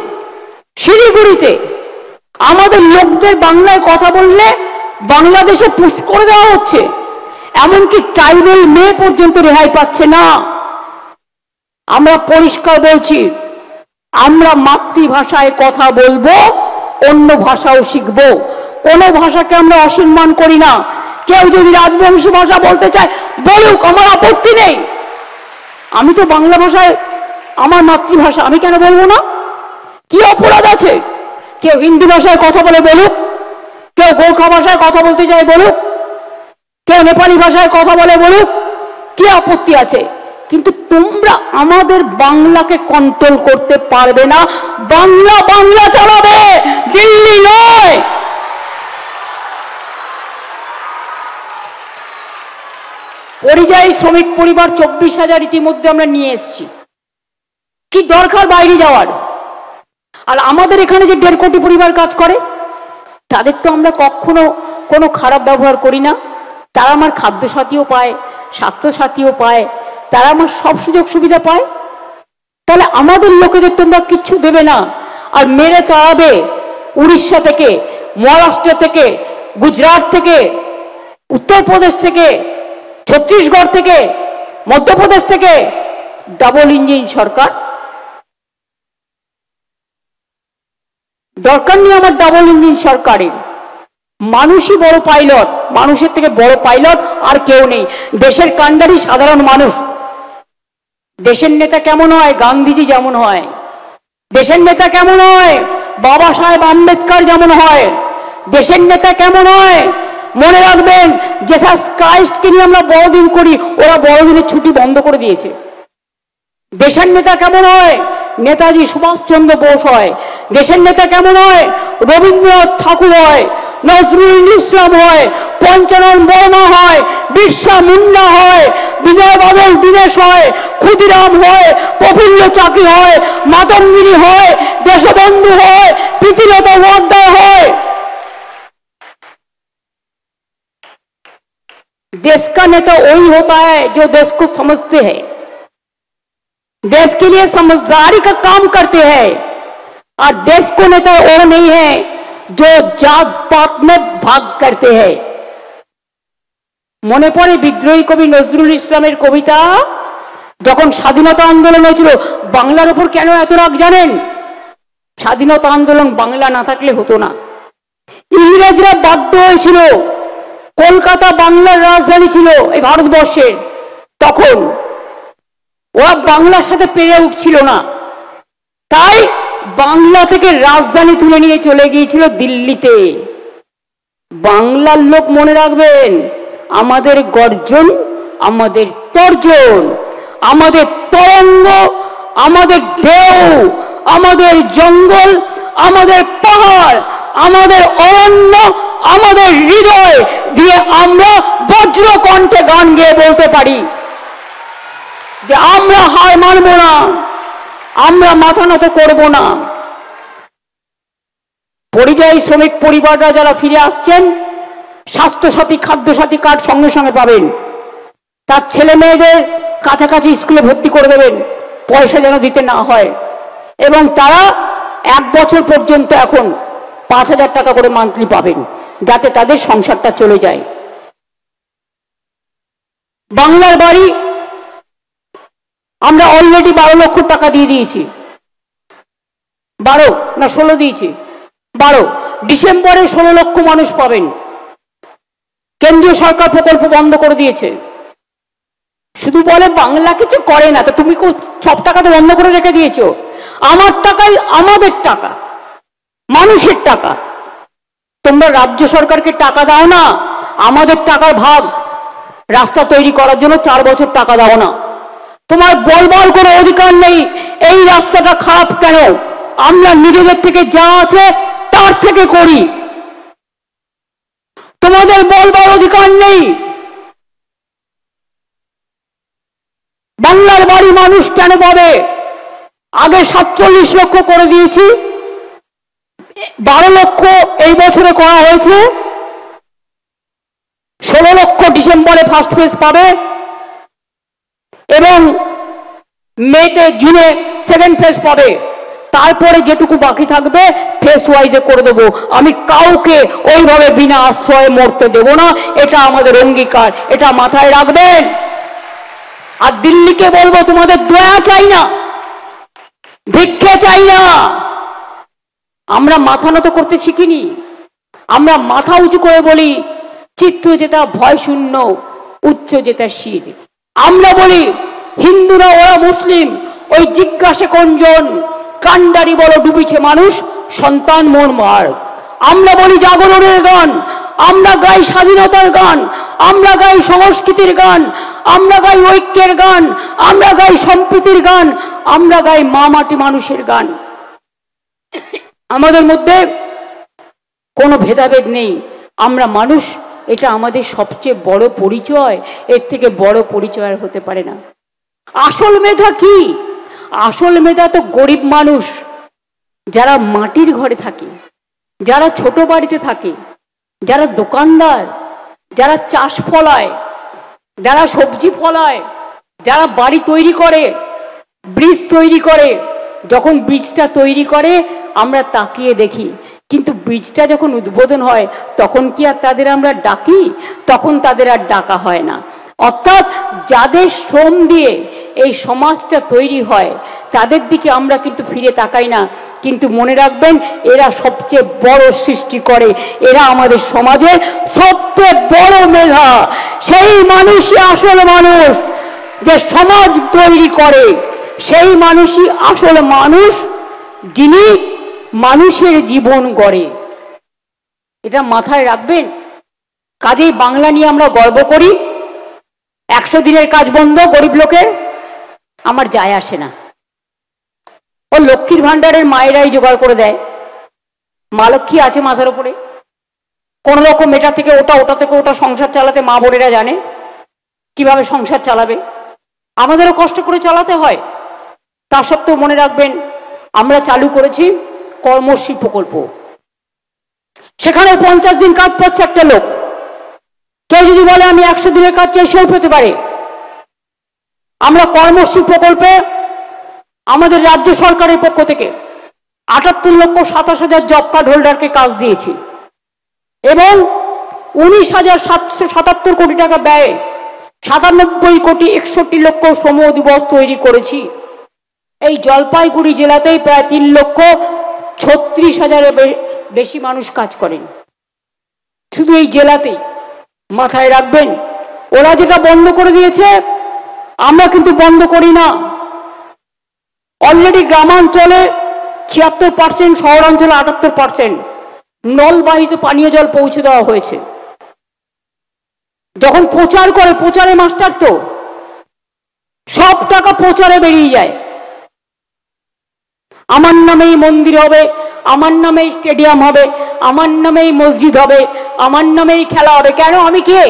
শিলিগুড়িতে। আমাদের লোকদের বাংলায় কথা বললে বাংলাদেশে পুশ করে দেওয়া হচ্ছে, এমনকি ট্রাইবেল মেয়ে পর্যন্ত রেহাই পাচ্ছে না। আমরা পরিষ্কার বলছি, আমরা মাতৃভাষায় কথা বলবো, অন্য ভাষাও শিখবো। কোনো ভাষাকে আমরা অসম্মান করি না। কেউ যদি রাজবংশী ভাষা বলতে চায় বলুক, আমার আপত্তি নেই। আমি তো বাংলা ভাষায়, আমার মাতৃভাষা, আমি কেন বলবো না? কি অপরাধ আছে? কেউ হিন্দি ভাষায় কথা বলে বলুক, কেউ গোর্খা ভাষায় কথা বলতে চায় বলুক, কেউ নেপালি ভাষায় কথা বলে বলুক, কি আপত্তি আছে? কিন্তু তোমরা আমাদের বাংলাকে কন্ট্রোল করতে পারবে না। বাংলা বাংলা চালাবে, দিল্লি নয়। পরিযায়ী শ্রমিক পরিবার 24,000 ইতিমধ্যে আমরা নিয়ে এসেছি। কি দরকার বাইরে যাওয়ার? আর আমাদের এখানে যে 1.5 কোটি পরিবার কাজ করে, তাদের তো আমরা কখনো কোনো খারাপ ব্যবহার করি না। তারা আমার খাদ্য সাথীও পায়, স্বাস্থ্য সাথীও পায়, তারা আমার সব সুযোগ সুবিধা পায়। তাহলে আমাদের লোকেদের তোমরা কিচ্ছু দেবে না, আর মেরে তাড়াবে উড়িষ্যা থেকে, মহারাষ্ট্র থেকে, গুজরাট থেকে, উত্তরপ্রদেশ থেকে, ছত্তিশগড় থেকে, মধ্যপ্রদেশ থেকে। ডাবল ইঞ্জিন সরকার, দরকার নেই আমার ডাবল ইঞ্জিন সরকারের। মানুষই বড় পাইলট, মানুষের থেকে বড় পাইলট আর কেউ নেই। দেশের কাণ্ডারি সাধারণ মানুষ। দেশের নেতা কেমন হয়? গান্ধীজি যেমন হয়। দেশের নেতা কেমন হয়? বাবা সাহেব আম্বেদকর যেমন হয়। দেশের নেতা কেমন হয়? মনে রাখবেন, জেসাস ক্রাইস্টকে নিয়ে আমরা বড়দিন করি, ওরা বড়দিনের ছুটি বন্ধ করে দিয়েছে। দেশের নেতা কেমন হয়? নেতাজি সুভাষচন্দ্র বোস হয়। দেশের নেতা কেমন হয়? রবীন্দ্রনাথ ঠাকুর হয়, নজরুল ইসলাম হয়, পঞ্চানন বর্মা হয়, বিরসা মুন্ডা হয়, বিজয় বাদল দীনেশ হয়, ক্ষুদিরাম হয়, প্রফুল্ল চাকি হয়, মাতঙ্গিনী হয়, দেশবন্ধু হয়, প্রীতিলতা ওয়াদ্দেদার হয়। देश का नेता वही होता है जो देश को समझते हैं, देश के लिए समझदारी का काम करते हैं। और देश को नेता वो नहीं है जो जात पात में भाग करते हैं। মনে পড়ে বিদ্রোহী কবি নজরুল ইসলামের কবিতা, যখন স্বাধীনতা আন্দোলন হয়েছিল। বাংলার উপর কেন এত রাগ জানেন? স্বাধীনতা আন্দোলন বাংলা না থাকলে হতো না। ইংরেজরা বাধ্য হয়েছিল, কলকাতা বাংলার রাজধানী ছিল এই ভারতবর্ষের, তখন ওরা বাংলার সাথে পেরে উঠছিল না, তাই বাংলা থেকে রাজধানী তুলে নিয়ে চলে গিয়েছিল দিল্লিতে। বাংলার লোক মনে রাখবেন, আমাদের গর্জন, আমাদের তর্জন, আমাদের তরঙ্গ, আমাদের ঢেউ, আমাদের জঙ্গল, আমাদের পাহাড়, আমাদের অরণ্য, আমাদের হৃদয় দিয়ে আমরা বজ্র কণ্ঠে গান গেয়ে বলতে পারি যে আমরা হার মানব না, আমরা মাথা নত করব না। পরিযায়ী শ্রমিক পরিবাররা যারা ফিরে আসছেন, স্বাস্থ্যসাথী খাদ্যসাথী কার্ড সঙ্গে সঙ্গে পাবেন। তার ছেলে মেয়েদের কাছাকাছি স্কুলে ভর্তি করে দেবেন, পয়সা যেন দিতে না হয়। এবং তারা 1 বছর পর্যন্ত এখন 5,000 টাকা করে মান্থলি পাবেন, যাতে তাদের সংসারটা চলে যায়। বাংলার বাড়ি আমরা অলরেডি 12 লক্ষ টাকা দিয়ে দিয়েছি। 12 না 16 দিয়েছি, 12। ডিসেম্বরে 16 লক্ষ মানুষ পাবেন। কেন্দ্রীয় সরকার প্রকল্প বন্ধ করে দিয়েছে। শুধু বলে বাংলা কিছু করে না, তো তুমি সব টাকা তো বন্ধ করে রেখে দিয়েছো। আমার টাকাই আমাদের টাকা, মানুষের টাকা। তোমরা রাজ্য সরকারকে টাকা দাও না, আমাদের টাকার ভাগ। রাস্তা তৈরি করার জন্য 4 বছর টাকা দাও না। তোমার বলবার কোনো অধিকার নেই এই রাস্তাটা খারাপ কেন। আমরা নিজেদের থেকে যা আছে তার থেকে করি। তোমাদের বলবার অধিকার নেই বাংলার বাড়ি মানুষ কেন পাবে। আগে 47 লক্ষ করে দিয়েছি, 12 লক্ষ এই বছরে করা হয়েছে, 16 লক্ষ ডিসেম্বরে ফার্স্ট ফেজ পাবে এবং মেতে জুনে সেকেন্ড ফেজ পাবে। তারপরে যেটুকু বাকি থাকবে ফেজ ওয়াইজে করে দেবো। আমি কাউকে ওইভাবে বিনা আশ্রয়ে মরতে দেব না, এটা আমাদের অঙ্গীকার, এটা মাথায় রাখবেন। আর দিল্লিকে বলবো তোমাদের দয়া চাই না, ভিক্ষে চাই না। আমরা মাথা নত করতে শিখিনি, আমরা মাথা উঁচু করে বলি চিত্ত যেটা ভয় শূন্য, উচ্চ যেটা শির। আমরা বলি হিন্দুরা ওরা মুসলিম, ওই জিজ্ঞাসে কোনজন, কান্ডারি বলো ডুবিছে মানুষ, সন্তান মোর মার। আমরা বলি জাগরণের গান, আমরা গাই স্বাধীনতার গান, আমরা গাই সংস্কৃতির গান, আমরা গাই ঐক্যের গান, আমরা গাই সম্প্রীতির গান, আমরা গাই মা মাটি মানুষের গান। আমাদের মধ্যে কোনো ভেদাভেদ নেই, আমরা মানুষ। এটা আমাদের সবচেয়ে বড় পরিচয়, এর থেকে বড় পরিচয় আর হতে পারে না। আসল মেধা কি? আসল মেধা তো গরিব মানুষ, যারা মাটির ঘরে থাকে, যারা ছোট বাড়িতে থাকে, যারা দোকানদার, যারা চাষ ফলায়, যারা সবজি ফলায়, যারা বাড়ি তৈরি করে, ব্রিজ তৈরি করে। যখন ব্রিজটা তৈরি করে আমরা তাকিয়ে দেখি, কিন্তু ব্রিজটা যখন উদ্বোধন হয় তখন কি আর তাদের আমরা ডাকি? তখন তাদের আর ডাকা হয় না। অর্থাৎ যাদের শ্রম দিয়ে এই সমাজটা তৈরি হয় তাদের দিকে আমরা কিন্তু ফিরে তাকাই না। কিন্তু মনে রাখবেন, এরা সবচেয়ে বড় সৃষ্টি করে, এরা আমাদের সমাজের সবচেয়ে বড় মেধা। সেই মানুষই আসল মানুষ, যে সমাজ তৈরি করে। সেই মানুষই আসল মানুষ, যিনি মানুষের জীবন গড়ে। এটা মাথায় রাখবেন। কাজেই বাংলা নিয়ে আমরা গর্ব করি। 100 দিনের কাজ বন্ধ গরিব লোকের, আমার যায় আসে না। ও লক্ষ্মীর ভান্ডারের মায়েরাই জোগাড় করে দেয়। মা লক্ষ্মী আছে মাথার উপরে, কোন রকম এটা থেকে ওটা, ওটা থেকে ওটা সংসার চালাতে মা বোনেরা জানে কিভাবে সংসার চালাবে। আমাদেরও কষ্ট করে চালাতে হয়। তা সত্ত্বেও মনে রাখবেন, আমরা চালু করেছি কর্মশ্রী প্রকল্প। সেখানে 50 দিন কাজ পাচ্ছে একটা লোক। কেউ যদি বলে আমি 100 দিনের কাজ চাই, সেও পেতে পারে। আমরা কর্মশ্রী প্রকল্পে আমাদের রাজ্য সরকারের পক্ষ থেকে 78,27,000 জব কার্ড হোল্ডারকে কাজ দিয়েছি এবং 19,777 কোটি টাকা ব্যয়ে 97,61,00,000 শ্রম দিবস তৈরি করেছি। এই জলপাইগুড়ি জেলাতেই প্রায় 3,36,000-এর বেশি মানুষ কাজ করেন শুধু এই জেলাতেই। মাথায় রাখবেন, ওরা যেটা বন্ধ করে দিয়েছে আমরা কিন্তু বন্ধ করি না। অলরেডি গ্রামাঞ্চলে 76%, শহরাঞ্চলে 78% নলবাহিত পানীয় জল পৌঁছে দেওয়া হয়েছে। যখন প্রচার করে, প্রচারে মাস্টার তো, সব টাকা প্রচারে বেরিয়ে যায়। আমার নামেই মন্দির হবে, আমার নামেই স্টেডিয়াম হবে, আমার নামেই মসজিদ হবে, আমার নামেই খেলা হবে। কেন? আমি কে?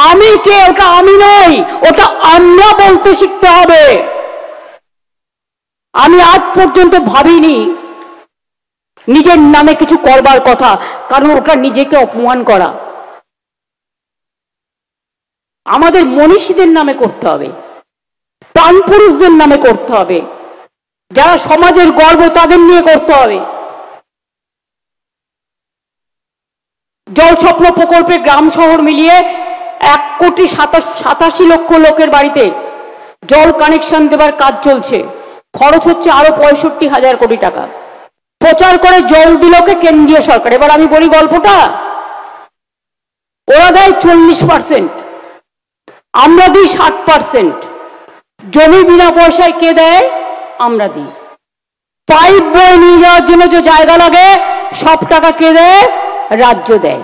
আমি কে? ওটা আমি নই, ওটা আমরা বলতে শিখতে হবে। আমি আজ পর্যন্ত ভাবিনি নিজের নামে কিছু করবার কথা, কারণ ওটা নিজেকে অপমান করা। আমাদের মনীষীদের নামে করতে হবে, প্রাণপুরুষদের নামে করতে হবে, যারা সমাজের গর্ব তাদের নিয়ে করতে হবে। জল স্বপ্ন প্রকল্পে গ্রাম শহর মিলিয়ে 1,87,00,000 লোকের বাড়িতে জল কানেকশন দেবার কাজ চলছে। খরচ হচ্ছে আরো 65,000 কোটি টাকা। প্রচার করে জল দিলকে কেন্দ্রীয় সরকার। এবার আমি বলি গল্পটা। ওরা দেয় 40%, আমরা দিই 60%। জমি বিনা পয়সায় কে দেয়? আমরা দিই। পাইপ বয়ে নিয়ে যাওয়ার জন্য যে জায়গা লাগে সব টাকা কে দেয়? রাজ্য দেয়।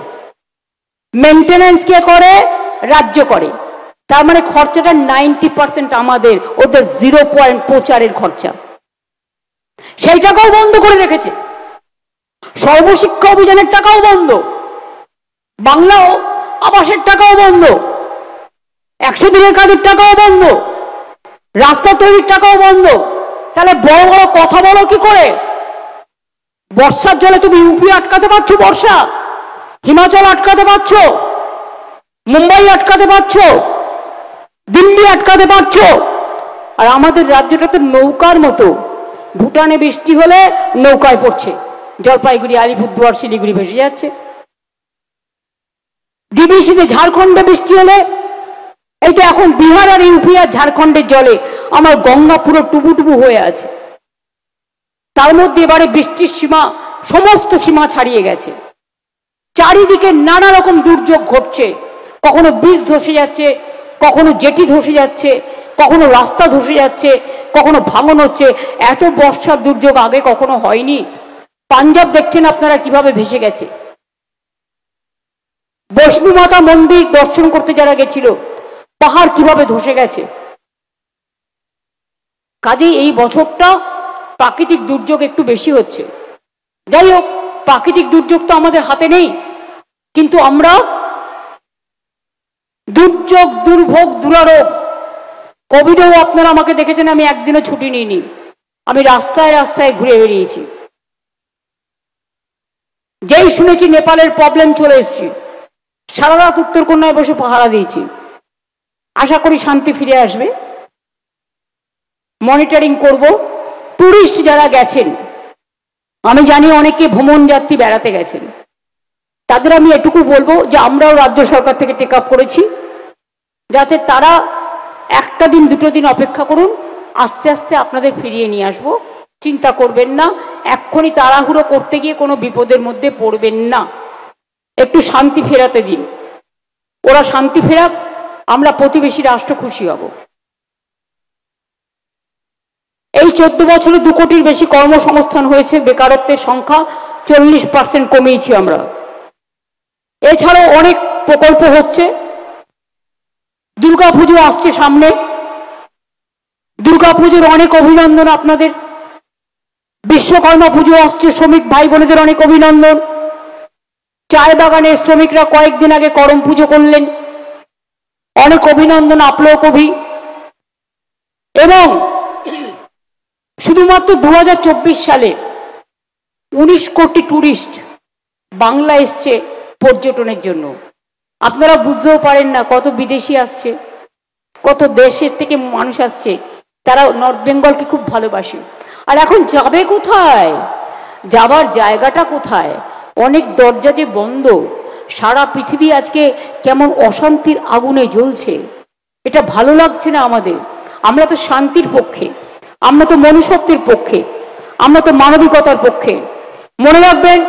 মেনটেনেন্স কে করে? রাজ্য করে। তার মানে খরচাটা 90% আমাদের, ওদের 0 পয়েন্ট প্রচারের খরচা। সেই টাকাও বন্ধ করে রেখেছে। সর্বশিক্ষা অভিযানের টাকাও বন্ধ, বাংলা আবাসের টাকাও বন্ধ, 100 দিনের কাজের টাকাও বন্ধ, রাস্তা তৈরির টাকাও বন্ধ। তাহলে বড় বড় কথা বলো কি করে? বর্ষার জলে তুমি ইউপি আটকাতে পারছো? বর্ষা হিমাচল আটকাতে পারছো? মুম্বাই আটকাতে পারছো? দিল্লি আটকাতে পারছো? আর আমাদের রাজ্যটা তো নৌকার মতো। ভুটানে বৃষ্টি হলে নৌকায় পড়ছে, জলপাইগুড়ি, আলিপুরদুয়ার, শিলিগুড়ি ভেসে যাচ্ছে। ডিবিসিতে ঝাড়খণ্ডে বৃষ্টি হলে, এই তো এখন বিহার আর ইউপি আর ঝাড়খণ্ডের জলে আমার গঙ্গা পুরো টুবু হয়ে আছে। তার মধ্যে এবারে বৃষ্টির সীমা, সমস্ত সীমা ছাড়িয়ে গেছে। চারিদিকে নানা রকম দুর্যোগ ঘটছে। কখনো ব্রিজ ধসে যাচ্ছে, কখনো জেটি ধসে যাচ্ছে, কখনো রাস্তা ধসে যাচ্ছে, কখনো ভাঙন হচ্ছে। এত বর্ষার দুর্যোগ আগে কখনো হয়নি। পাঞ্জাব দেখছেন আপনারা কিভাবে ভেসে গেছে। বৈষ্ণো মাতা মন্দির দর্শন করতে যারা গেছিল, পাহাড় কিভাবে ধসে গেছে। কাজেই এই বছরটা প্রাকৃতিক দুর্যোগ একটু বেশি হচ্ছে। যাই হোক, প্রাকৃতিক দুর্যোগ তো আমাদের হাতে নেই, কিন্তু আমরা দুর্যোগ, দুর্ভোগ, দুরারোগ, কোভিডেও আপনারা আমাকে দেখেছেন আমি একদিনও ছুটি নিইনি। আমি রাস্তায় রাস্তায় ঘুরে বেরিয়েছি। যেই শুনেছি নেপালের প্রবলেম চলে এসেছি, সারা রাত উত্তরকন্যায় বসে পাহারা দিয়েছি। আশা করি শান্তি ফিরে আসবে। মনিটরিং করব। টুরিস্ট যারা গেছেন, আমি জানি অনেকে ভ্রমণ যাত্রী বেড়াতে গেছেন, তাদের আমি এটুকু বলবো যে আমরাও রাজ্য সরকার থেকে টেক আপ করেছি, যাতে তারা একটা দিন দুটো দিন অপেক্ষা করুন, আস্তে আস্তে আপনাদের ফিরিয়ে নিয়ে আসবো। চিন্তা করবেন না, এক্ষুনি তাড়াহুড়ো করতে গিয়ে কোনো বিপদের মধ্যে পড়বেন না। একটু শান্তি ফেরাতে দিন। ওরা শান্তি ফেরাক, আমরা প্রতিবেশী রাষ্ট্র খুশি হব। এই 14 বছরে 2 কোটির বেশি কর্মসংস্থান হয়েছে। বেকারত্বের সংখ্যা 40% কমিয়েছি আমরা। এছাড়াও অনেক প্রকল্প হচ্ছে। দুর্গাপুজো আসছে সামনে, দুর্গাপুজোর অনেক অভিনন্দন আপনাদের। বিশ্বকর্মা পুজো আসছে, শ্রমিক ভাই বোনেদের অনেক অভিনন্দন। চায় বাগানের শ্রমিকরা কয়েকদিন আগে করম পুজো করলেন, অনেক অভিনন্দন আপলোক কবি। এবং শুধুমাত্র 2024 সালে 19 কোটি টুরিস্ট বাংলা এসছে পর্যটনের জন্য। আপনারা বুঝতেও পারেন না কত বিদেশি আসছে, কত দেশের থেকে মানুষ আসছে। তারা নর্থ বেঙ্গলকে খুব ভালোবাসে। আর এখন যাবে কোথায়? যাবার জায়গাটা কোথায়? অনেক দরজা যে বন্ধ। সারা পৃথিবী আজকে কেমন অশান্তির আগুনে জ্বলছে। এটা ভালো লাগছে না আমাদের। আমরা তো শান্তির পক্ষে, আমরা তো মনুষ্যত্বের পক্ষে, আমরা তো মানবিকতার পক্ষে। মনে রাখবেন,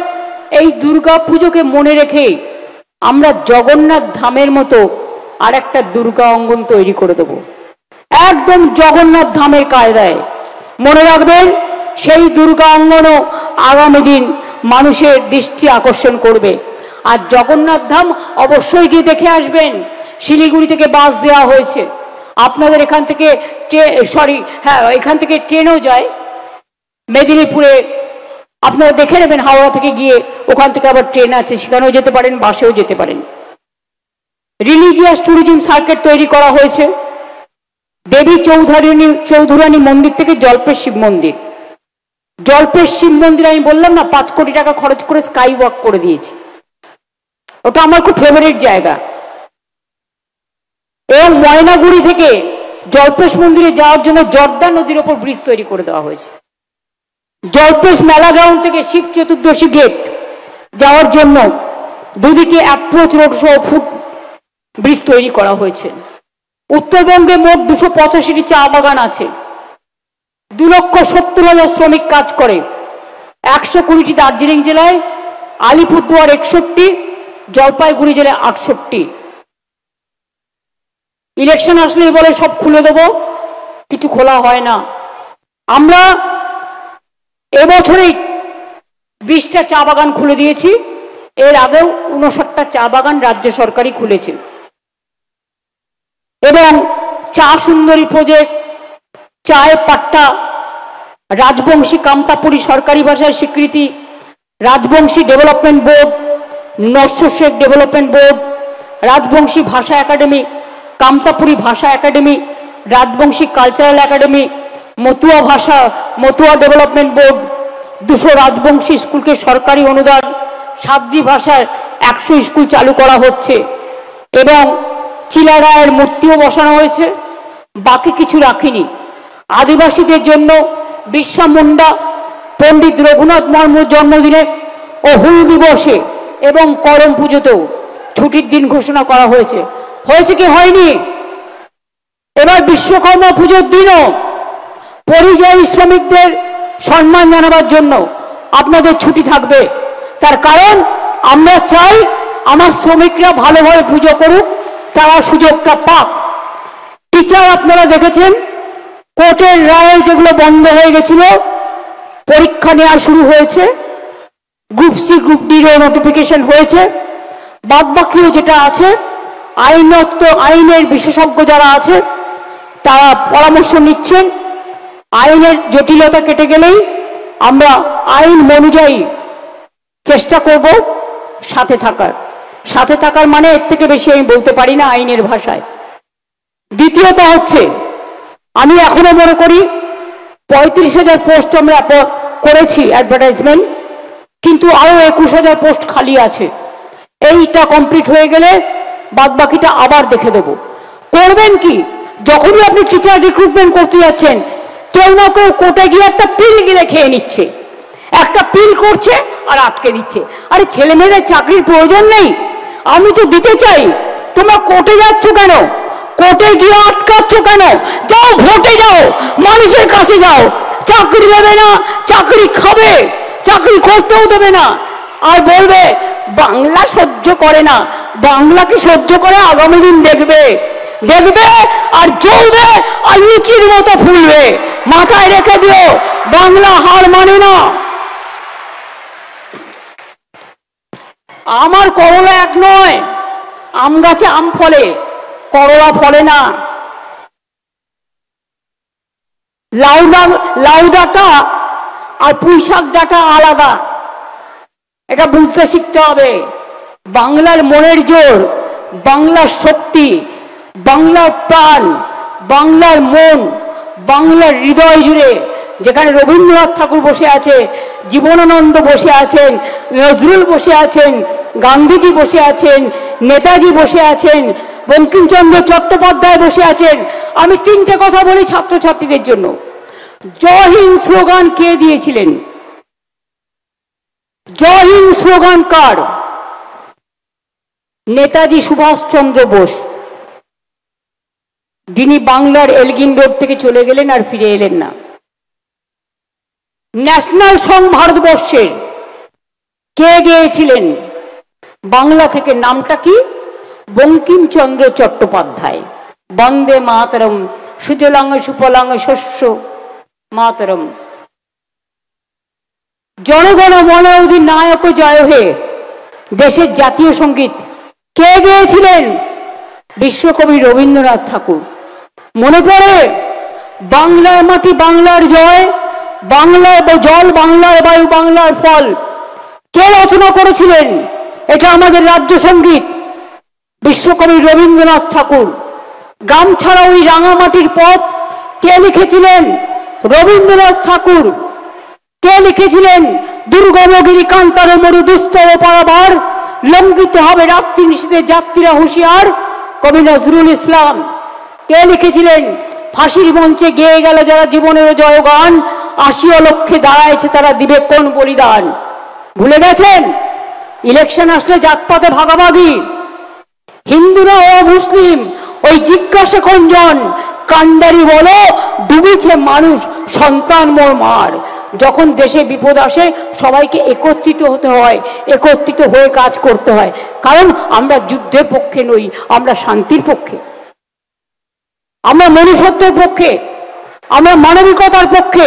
এই দুর্গা পুজোকে মনে রেখে আমরা জগন্নাথ ধামের মতো আর একটা দুর্গা অঙ্গন তৈরি করে দেব, একদম জগন্নাথ ধামের কায়দায়। মনে রাখবেন, সেই দুর্গা অঙ্গনও আগামী দিন মানুষের দৃষ্টি আকর্ষণ করবে। আর জগন্নাথ ধাম অবশ্যই গিয়ে দেখে আসবেন। শিলিগুড়ি থেকে বাস দেওয়া হয়েছে, আপনাদের এখান থেকে এখান থেকে ট্রেনও যায়। মেদিনীপুরে আপনারা দেখে নেবেন, হাওড়া থেকে গিয়ে ওখান থেকে আবার ট্রেন আছে, সেখানেও যেতে পারেন, বাসেও যেতে পারেন। রিলিজিয়াস ট্যুরিজম সার্কিট তৈরি করা হয়েছে। দেবী চৌধুরানী মন্দির থেকে জল্পেশ শিব মন্দির। জল্পেশ শিব মন্দির আমি বললাম না 5 কোটি টাকা খরচ করে স্কাই ওয়াক করে দিয়েছি, ওটা আমার খুব ফেভারিট জায়গা। এবং ময়নাগুড়ি থেকে জল্পেশ মন্দিরে যাওয়ার জন্য জর্দা নদীর ওপর ব্রিজ তৈরি করে দেওয়া হয়েছে। জল্পেশ মেলা গ্রাউন্ড থেকে শিব চতুর্দশী গেট যাওয়ার জন্য দুদিকে অ্যাপ্রোচ রোড সহ ফুট ব্রিজ তৈরি করা হয়েছে। উত্তরবঙ্গে মোট 285টি চা বাগান আছে। 2,70,000 শ্রমিক কাজ করে। 120টি দার্জিলিং জেলায়, আলিপুরদুয়ার 61, জলপাইগুড়ি জেলায় 68। ইলেকশন আসলেই বলে সব খুলে দেব, কিছু খোলা হয় না। আমরা এবছরেই 20টা চা বাগান খুলে দিয়েছি। এর আগেও 59টা চা বাগান রাজ্য সরকারই খুলেছে। এবং চা সুন্দরী প্রজেক্ট, চায় পাট্টা, রাজবংশী কামতাপুরী সরকারি ভাষায় স্বীকৃতি, Rajbanshi development board, Nashya Sheikh development board, Rajbanshi ভাষা একাডেমি, কামতাপুরী ভাষা academy, Rajbanshi cultural academy, Matua development board, 200 Rajbanshi স্কুলকে সরকারি অনুদান, সাদ্রি ভাষার 100 স্কুল চালু করা হচ্ছে। এবং চিলারায়ের মূর্তিও বসানো হয়েছে। বাকি কিছু রাখিনি। আদিবাসীদের জন্য বিরসা মুন্ডা, পণ্ডিত রঘুনাথ মুর্মুর জন্মদিনে ও হুল দিবসে এবং করম পুজোতেও ছুটির দিন ঘোষণা করা হয়েছে। হয়েছে কি হয়নি? এবার বিশ্বকর্মা পুজোর দিনও পরিযায়ী শ্রমিকদের সম্মান জানাবার জন্য আপনাদের ছুটি থাকবে। তার কারণ আমরা চাই আমার শ্রমিকরা ভালোভাবে পুজো করুক, তারা সুযোগটা পাক। টিচার আপনারা দেখেছেন কোর্টের রায়ে যেগুলো বন্ধ হয়ে গেছিল, পরীক্ষা নেওয়া শুরু হয়েছে। গ্রুপ সি গ্রুপ ডিরও নোটিফিকেশন হয়েছে। বাদবাকিও যেটা আছে আইনের বিশেষজ্ঞ যারা আছে তারা পরামর্শ নিচ্ছেন। আইনের জটিলতা কেটে গেলেই আমরা আইন অনুযায়ী চেষ্টা করব সাথে থাকার মানে এর থেকে বেশি আমি বলতে পারি না আইনের ভাষায়। দ্বিতীয়ত হচ্ছে, আমি এখনো মনে করি 35,000 পোস্ট আমরা করেছি অ্যাডভার্টাইজমেন্ট, কিন্তু আরো 21,000 পোস্ট খালি আছে। এইটা কমপ্লিট হয়ে গেলে বাদবাকিটা আবার দেখে দেব। করবেন কি, যখনই আপনি টিচার রিক্রুটমেন্ট করতে যাচ্ছেন, কেউ না কেউ কোর্টে গিয়ে একটা পিল গিলে খেয়ে নিচ্ছে, একটা পিল করছে আর আটকে দিচ্ছে। আরে ছেলে মেয়েদের চাকরির প্রয়োজন নেই, আমি তো দিতে চাই, তোমরা কোর্টে যাচ্ছ কেন? কোর্টে গিয়ে আটকাচ্ছ কেন? যাও ভোটে যাও, মানুষের কাছে যাও। চাকরি দেবে না, চাকরি খাবে, চাকরি করতেও দেবে না, আর বলবে বাংলা সহ্য করে না। বাংলাকে সহ্য করে আগামী দিন দেখবে আর জ্বলবে আর লিচির মতো ফুলবে। মাথায় রেখে দিও, বাংলা হার মানে না। আমার করলা এক নয়, আম গাছে আম ফলে, করলা ফলে না। লাউ ডাঁটা আর পুঁইশাক ডাঁটা আলাদা, এটা বুঝতে শিখতে হবে। বাংলার মনের জোর, বাংলার শক্তি, বাংলার প্রাণ, বাংলার মন, বাংলার হৃদয় জুড়ে যেখানে রবীন্দ্রনাথ ঠাকুর বসে আছে, জীবনানন্দ বসে আছেন, নজরুল বসে আছেন, গান্ধীজি বসে আছেন, নেতাজি বসে আছেন, বঙ্কিমচন্দ্র চট্টোপাধ্যায় বসে আছেন। আমি 3টে কথা বলি ছাত্রছাত্রীদের জন্য। জয় হিন্দ স্লোগান কে দিয়েছিলেন? জয় হিন্দ স্লোগান কার? নেতাজি সুভাষচন্দ্র বোস, যিনি বাংলার এলগিন রোড থেকে চলে গেলেন আর ফিরে এলেন না। ন্যাশনাল সং ভারতবর্ষের কে গেয়েছিলেন বাংলা থেকে? নামটা কি? বঙ্কিমচন্দ্র চট্টোপাধ্যায়। বন্দে মাতরম, সুজলাং সুফলাং শস্য মাতরম। জনগণ মন অধিনায়ক জয় হে, দেশের জাতীয় সঙ্গীত কে গেয়েছিলেন? বিশ্বকবি রবীন্দ্রনাথ ঠাকুর। মনে পড়ে? বাংলার মাটি বাংলার জয়, বাংলার জল, বাংলার বায়ু, বাংলার ফল কে রচনা করেছিলেন? এটা আমাদের রাজ্য সঙ্গীত, বিশ্বকবি রবীন্দ্রনাথ ঠাকুর। গ্রাম ছাড়া ওই রাঙামাটির পথ কে লিখেছিলেন? রবীন্দ্রনাথ ঠাকুর। কে লিখেছিলেন? দুর্গমগিরি কান্তার মরু দুস্তর পারাবার, লঙ্ঘিত হবে রাত্রি নিশীথে যাত্রীরা হুঁশিয়ার, কবি নজরুল ইসলাম। কে লিখেছিলেন? ফাঁসির মঞ্চে গেয়ে গেল যারা জীবনের জয়গান, ৮০ লক্ষে দাঁড়াইছে তারা দিবে কোন বলিদান। ভুলে গেছেন? ইলেকশন আসলে জাতপাতে ভাগাভাগি, হিন্দুরা ও মুসলিম ওই জিজ্ঞাসা কোনজন, কান্ডারি বলো ডুবিছে মানুষ সন্তান মোর মার। যখন দেশে বিপদ আসে সবাইকে একত্রিত হতে হয়, একত্রিত হয়ে কাজ করতে হয়, কারণ আমরা যুদ্ধের পক্ষে নই, আমরা শান্তির পক্ষে, আমরা মনুষ্যত্বের পক্ষে, আমরা মানবিকতার পক্ষে।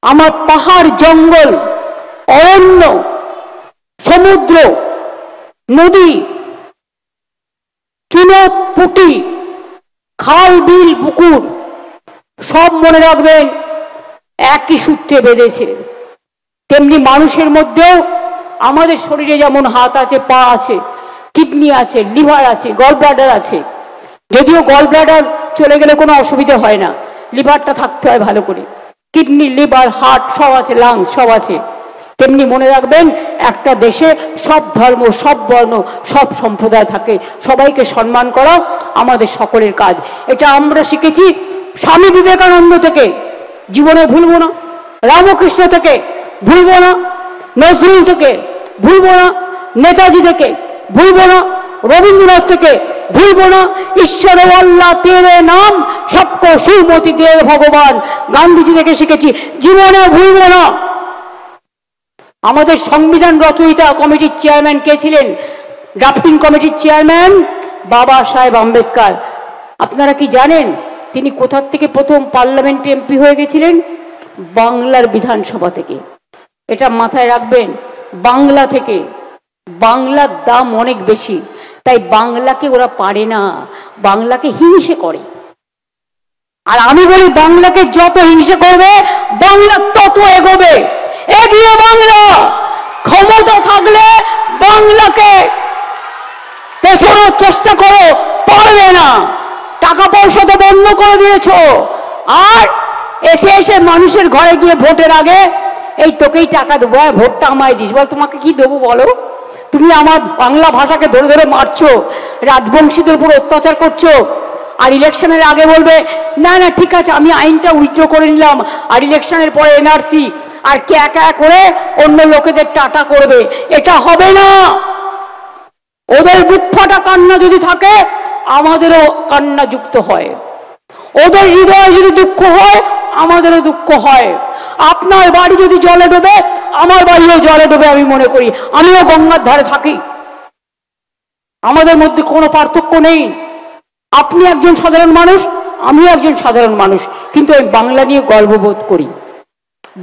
আমার পাহাড়, জঙ্গল, অরণ্য, সমুদ্র, নদী, চুনো পুঁটি, খাল, বিল, পুকুর সব মনে রাখবেন একই সূত্রে বেঁধেছে। তেমনি মানুষের মধ্যেও আমাদের শরীরে যেমন হাত আছে, পা আছে, কিডনি আছে, লিভার আছে, গল ব্লাডার আছে। যদিও গল ব্লাডার চলে গেলে কোনো অসুবিধা হয় না, লিভারটা থাকতে হয় ভালো করে। কিডনি, লিভার, হার্ট সব আছে, লাংস সব আছে। তেমনি মনে রাখবেন একটা দেশে সব ধর্ম, সব বর্ণ, সব সম্প্রদায় থাকে, সবাইকে সম্মান করা আমাদের সকলের কাজ। এটা আমরা শিখেছি স্বামী বিবেকানন্দ থেকে, জীবনে ভুলবো না। রামকৃষ্ণ থেকে ভুলবো না, নজরুল থেকে ভুলবো না, নেতাজি থেকে ভুলবো না, রবীন্দ্রনাথ থেকে ভুলবো না, ঈশ্বর আল্লাহ তেরে নাম সবকো সুমতি দে ভগবান, গান্ধীজি থেকে শিখেছি, জীবনে ভুলবো না। আমাদের সংবিধান রচয়িতা কমিটির চেয়ারম্যান কে ছিলেন? ড্রাফটিং কমিটির চেয়ারম্যান বাবা সাহেব আম্বেদকর। আপনারা কি জানেন তিনি কোথা থেকে প্রথম পার্লামেন্টে এমপি হয়ে গেছিলেন? বাংলার বিধানসভা থেকে। এটা মাথায় রাখবেন, বাংলা থেকে। বাংলার দাম অনেক বেশি, তাই বাংলাকে ওরা পারে না, বাংলাকে হিংসে করে। আর আমি বলি বাংলাকে যত হিংসে করবে বাংলা তত এগোবে। এগিয়ে বাংলা, ক্ষমতা থাকলে বাংলাকে পেছানোর চেষ্টা করো, পারবে না। টাকা পয়সা তো বন্ধ করে দিয়েছো, আর এসে এসে মানুষের ঘরে গিয়ে ভোটের আগে এই তোকেই টাকা দেবো, ভোটটা আমায় দিস। বল তোমাকে কি দেবো বলো? তুমি আমার বাংলা ভাষাকে ধরে ধরে মারছো, রাজবংশীদের উপর অত্যাচার করছো, আর ইলেকশনের আগে বলবে না না ঠিক আছে আমি আইনটা উইথড্র করে নিলাম, আর ইলেকশনের পরে এনআরসি, আর ক্যা ক্যা করে অন্য লোকেদের টাটা করবে। এটা হবে না। ওদের বুকফাটা কান্না যদি থাকে আমাদেরও কান্না যুক্ত হয়, ওদের হৃদয়ে যদি দুঃখ হয় আমাদেরও দুঃখ হয়। আপনার বাড়ি যদি জলে ডোবে আমার বাড়িও জলে ডোবে, আমি মনে করি। আমিও গঙ্গার ধারে থাকি, আমাদের মধ্যে কোনো পার্থক্য নেই। আপনি একজন সাধারণ মানুষ, আমিও একজন সাধারণ মানুষ, কিন্তু আমি বাংলা নিয়ে গর্ববোধ করি।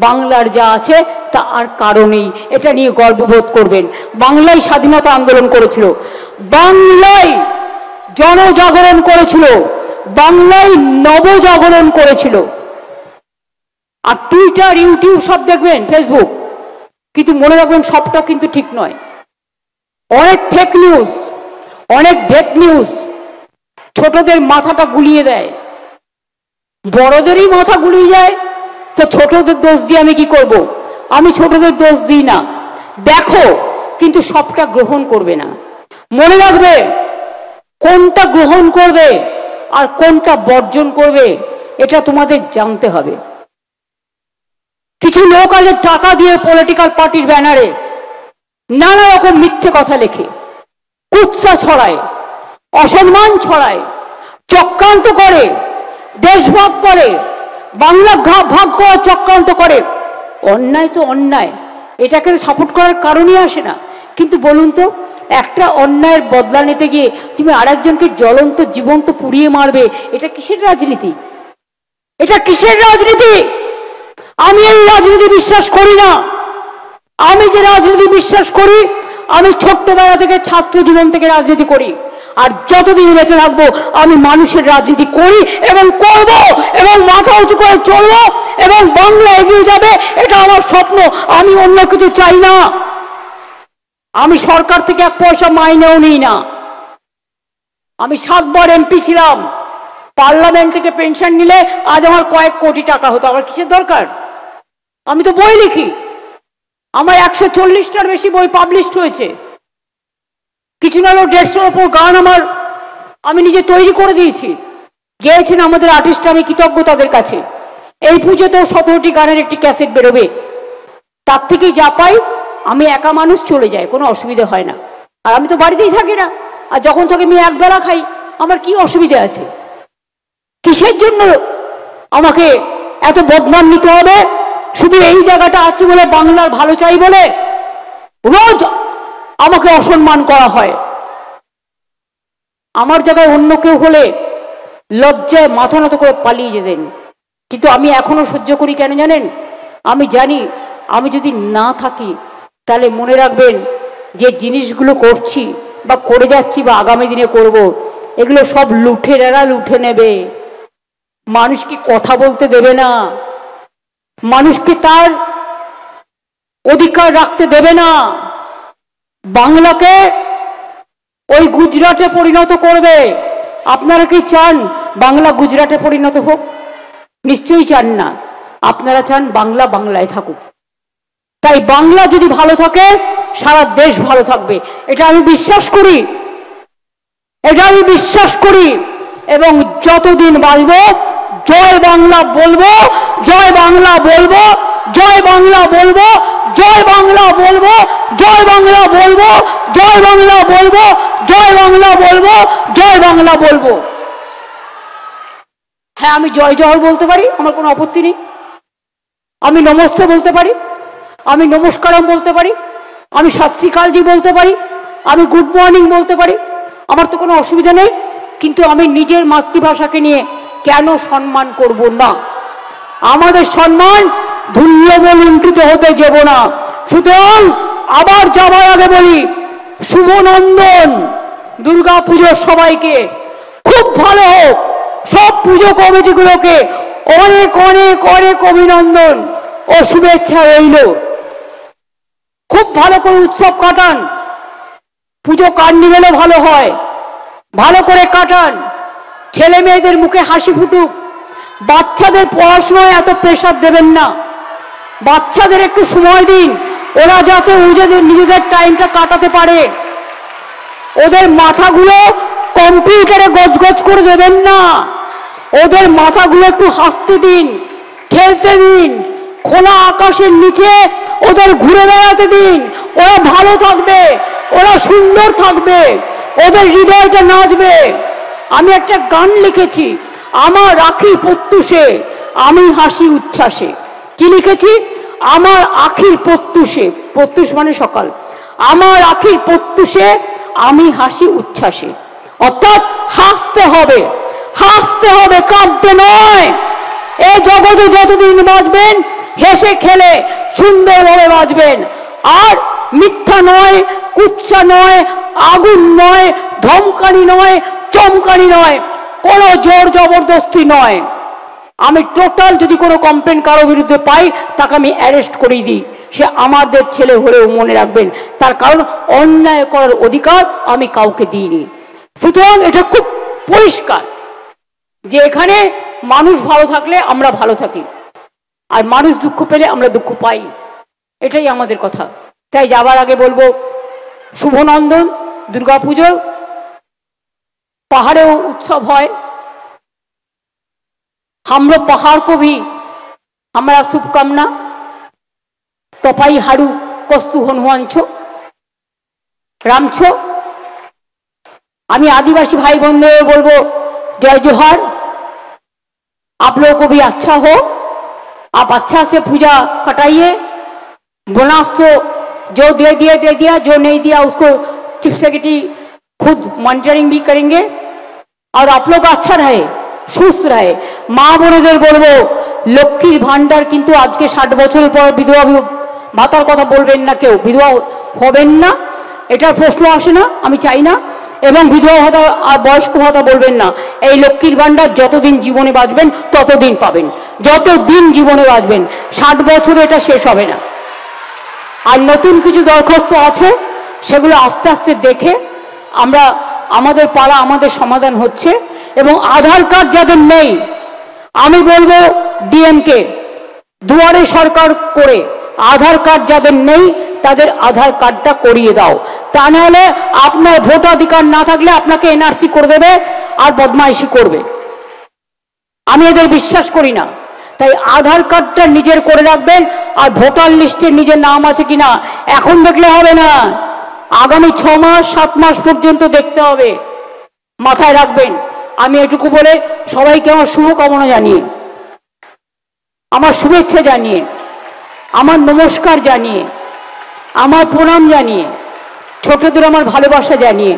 বাংলার যা আছে তা আর কারণেই, এটা নিয়ে গর্ববোধ করবেন। বাংলায় স্বাধীনতা আন্দোলন করেছিল, বাংলায় জনজাগরণ করেছিল, বাংলায় নবজাগরণ করেছিল। আর টুইটার, ইউটিউব সব দেখবেন, ফেসবুক, কিন্তু মনে রাখবেন সবটা কিন্তু ঠিক নয়। অনেক ফেক নিউজ, অনেক ফেক নিউজ ছোটদের মাথাটা গুলিয়ে দেয়, বড়দেরই মাথা গুলিয়ে যায়। তো ছোটদের দোষ দিয়ে আমি কি করব? আমি ছোটদের দোষ দিই না, দেখো, কিন্তু সবটা গ্রহণ করবে না। মনে রাখবে কোনটা গ্রহণ করবে আর কোনটা বর্জন করবে, এটা তোমাদের জানতে হবে। কিছু লোক আছে টাকা দিয়ে পলিটিক্যাল পার্টির ব্যানারে নানা রকম মিথ্যে কথা লেখে, কুৎসা ছড়ায়, অসম্মান ছড়ায়, চক্রান্ত করে, দেশভাগ করে, বাংলা ভাগ করার চক্রান্ত করে। অন্যায় তো অন্যায়, এটাকে সাপোর্ট করার কারণই আসে না। কিন্তু বলুন তো, একটা অন্যায়ের বদলা নিতে গিয়ে তুমি আরেকজনকে জ্বলন্ত জীবন্ত পুড়িয়ে মারবে, এটা কিসের রাজনীতি? এটা কিসের রাজনীতি? আমি এই রাজনীতি বিশ্বাস করি না। আমি যে রাজনীতি বিশ্বাস করি, আমি ছোট্টবেলা থেকে, ছাত্র জীবন থেকে রাজনীতি করি। আর যতদিন বেঁচে থাকবো আমি মানুষের রাজনীতি করি এবং করব এবং মাথা উঁচু করে চলবো এবং বাংলা এগিয়ে যাবে, এটা আমার স্বপ্ন। আমি অন্য কিছু চাই না। আমি সরকার থেকে 1 পয়সা মাইনেও নিই না। আমি 7 বার এমপি ছিলাম। পার্লামেন্ট থেকে পেনশন নিলে আজ আমার কয়েক কোটি টাকা হতো। আমার কিসের দরকার? আমি তো বই লিখি। আমার 140টার বেশি বই পাবলিশড হয়েছে। কিছু না হলেও 150-এর ওপর গান আমি নিজে তৈরি করে দিয়েছি। গেয়েছেন আমাদের আর্টিস্ট, আমি কৃতজ্ঞ তাদের কাছে। এই পুজোতেও 17টি গানের একটি ক্যাসেট বেরোবে। তার থেকেই যা পাই আমি একা মানুষ চলে যায়, কোনো অসুবিধা হয় না। আর আমি তো বাড়িতেই থাকি না, আর যখন থাকি আমি একবেলা খাই, আমার কি অসুবিধা আছে? কিসের জন্য আমাকে এত বদনাম নিতে হবে? শুধু এই জায়গাটা আছে বলে, বাংলার ভালো চাই বলে রোজ আমাকে অসম্মান করা হয়। আমার জায়গায় অন্য কেউ হলে লজ্জায় মাথা নত করে পালিয়ে যেতেন, কিন্তু আমি এখনো সহ্য করি। কেন জানেন? আমি জানি আমি যদি না থাকি তাহলে মনে রাখবেন যে জিনিসগুলো করছি বা করে যাচ্ছি বা আগামী দিনে করব, এগুলো সব লুঠেরা লুঠে নেবে। মানুষকে কথা বলতে দেবে না, মানুষকে তার অধিকার রাখতে দেবে না। বাংলাকে ওই গুজরাটে পরিণত করবে। আপনারা কি চান বাংলা গুজরাটে পরিণত হোক? নিশ্চয়ই চান না। আপনারা চান বাংলা বাংলায় থাকুক। তাই বাংলা যদি ভালো থাকে সারা দেশ ভালো থাকবে, এটা আমি বিশ্বাস করি, এটা আমি বিশ্বাস করি। এবং যতদিন বাঁচব জয় বাংলা বলবো, জয় বাংলা বলবো, জয় বাংলা বলবো, জয় বাংলা বলবো, জয় বাংলা বলবো, জয় বাংলা বলবো, জয় বাংলা বলবো, জয় বাংলা বলবো। হ্যাঁ, আমি জয় জহর বলতে পারি, আমার কোনো আপত্তি নেই। আমি নমস্তে বলতে পারি, আমি নমস্কারম বলতে পারি, আমি সত শ্রী আকালজি বলতে পারি, আমি গুড মর্নিং বলতে পারি, আমার তো কোনো অসুবিধা নেই। কিন্তু আমি নিজের মাতৃভাষাকে নিয়ে কেন সম্মান করব না? আমাদের সম্মান ধুলিয়ে লুণ্ঠিত হতে দেব না। সুতরাং আবার যাবার আগে বলি, শুভনন্দন দুর্গা পুজোর সবাইকে। খুব ভালো হোক, সব পুজো কমিটিগুলোকে অনেক অনেক অনেক অভিনন্দন ও শুভেচ্ছা রইল। খুব ভালো করে উৎসব কাটান, পুজো কার্নিভেলও ভালো হয়, ভালো করে কাটান। ছেলে মেয়েদের মুখে হাসি ফুটুক। বাচ্চাদের পড়াশোনায় এত প্রেশার দেবেন না, বাচ্চাদের একটু সময় দিন, ওরা যাতে নিজেদের টাইমটা কাটাতে পারে। ওদের মাথাগুলো কম্পিউটারে গজগজ করে দেবেন না, ওদের মাথাগুলো একটু হাসতে দিন, খেলতে দিন, খোলা আকাশের নিচে ওদের ঘুরে বেড়াতে দিন। ওরা ভালো থাকবে, ওরা সুন্দর থাকবে, ওদের হৃদয়টা নাচবে। আমি একটা গান লিখেছি, আমার আখি প্রত্যুষে আমি হাসি উচ্ছ্বাসে। কি লিখেছি? আমার আখির প্রত্যুষে, প্রত্যুষ মানে সকাল, আমার আখির প্রত্যুষে আমি হাসি উচ্ছ্বাসে। অর্থাৎ হাসতে হবে, হাসতে হবে, কাঁদতে নয়। এই জগতে যতদিন বাঁচবেন হেসে খেলে সুন্দরভাবে বাঁচবেন। আর মিথ্যা নয়, কুৎসা নয়, আগুন নয়, ধমকানি নয়, চমকানি নয়, কোনো জোর জবরদস্তি নয়। আমি টোটাল যদি কোনো কমপ্লেন কারো বিরুদ্ধে পাই তাকে আমি অ্যারেস্ট করিয়ে দিই, সে আমাদের ছেলে হলেও মনে রাখবেন। তার কারণ অন্যায় করার অধিকার আমি কাউকে দিইনি। সুতরাং এটা খুব পরিষ্কার যে এখানে মানুষ ভালো থাকলে আমরা ভালো থাকি, আর মানুষ দুঃখ পেলে আমরা দুঃখ পাই, এটাই আমাদের কথা। তাই যাবার আগে বলবো, শুভনন্দন দুর্গাপুজোর। পাহাড়েও উৎসব হয়। हम लोग पहाड़ को भी हमारा शुभकामना। तपाई हारू कस्तु हनुमान छो राम छो। আমি आदिवासी भाई बंधुओं बोलबो जय जोहार। आप लोगों को भी अच्छा हो, आप अच्छा से पूजा कटाइए। बोनस तो जो दे दिया, जो नहीं दिया उसको चीफ सेक्रेटरी खुद मॉनिटरिंग भी करेंगे। और आप लोग अच्छा रहे, সুস্থ रहे। মা বোনদের বলবো লক্ষ্মীর ভান্ডার কিন্তু আজকে 60 বছরের পর বিধবা ভাতার কথা বলবেন না, কেউ বিধবা হবেন না, এটার প্রশ্ন আসে না, আমি চাই না। এবং বিধবা ভাতা আর বয়স্ক ভাতা বলবেন না। এই লক্ষ্মীর ভাণ্ডার যতদিন জীবনে বাঁচবেন ততদিন পাবেন, যতদিন জীবনে বাঁচবেন। 60 বছরে এটা শেষ হবে না। আর নতুন কিছু দরখাস্ত আছে, সেগুলো আস্তে আস্তে দেখে আমরা আমাদের পাড়া আমাদের সমাধান হচ্ছে। এবং আধার কার্ড যাদের নেই, আমি বলবো ডিএমকে দুয়ারে সরকার করে আধার কার্ড যাদের নেই তাদের আধার কার্ডটা করিয়ে দাও। তা নাহলে আপনার ভোটাধিকার না থাকলে আপনাকে এনআরসি করে দেবে আর বদমাইশি করবে। আমি এদের বিশ্বাস করি না। তাই আধার কার্ডটা নিজের করে রাখবেন। আর ভোটার লিস্টে নিজের নাম আছে কিনা এখন দেখলে হবে না, আগামী 6 মাস 7 মাস পর্যন্ত দেখতে হবে। মাথায় রাখবেন। আমি এটুকু বলে সবাইকে আমার শুভকামনা জানিয়ে, আমার শুভেচ্ছা জানিয়ে, আমার নমস্কার জানিয়ে, আমার প্রণাম জানিয়ে, ছোটদের আমার ভালোবাসা জানিয়ে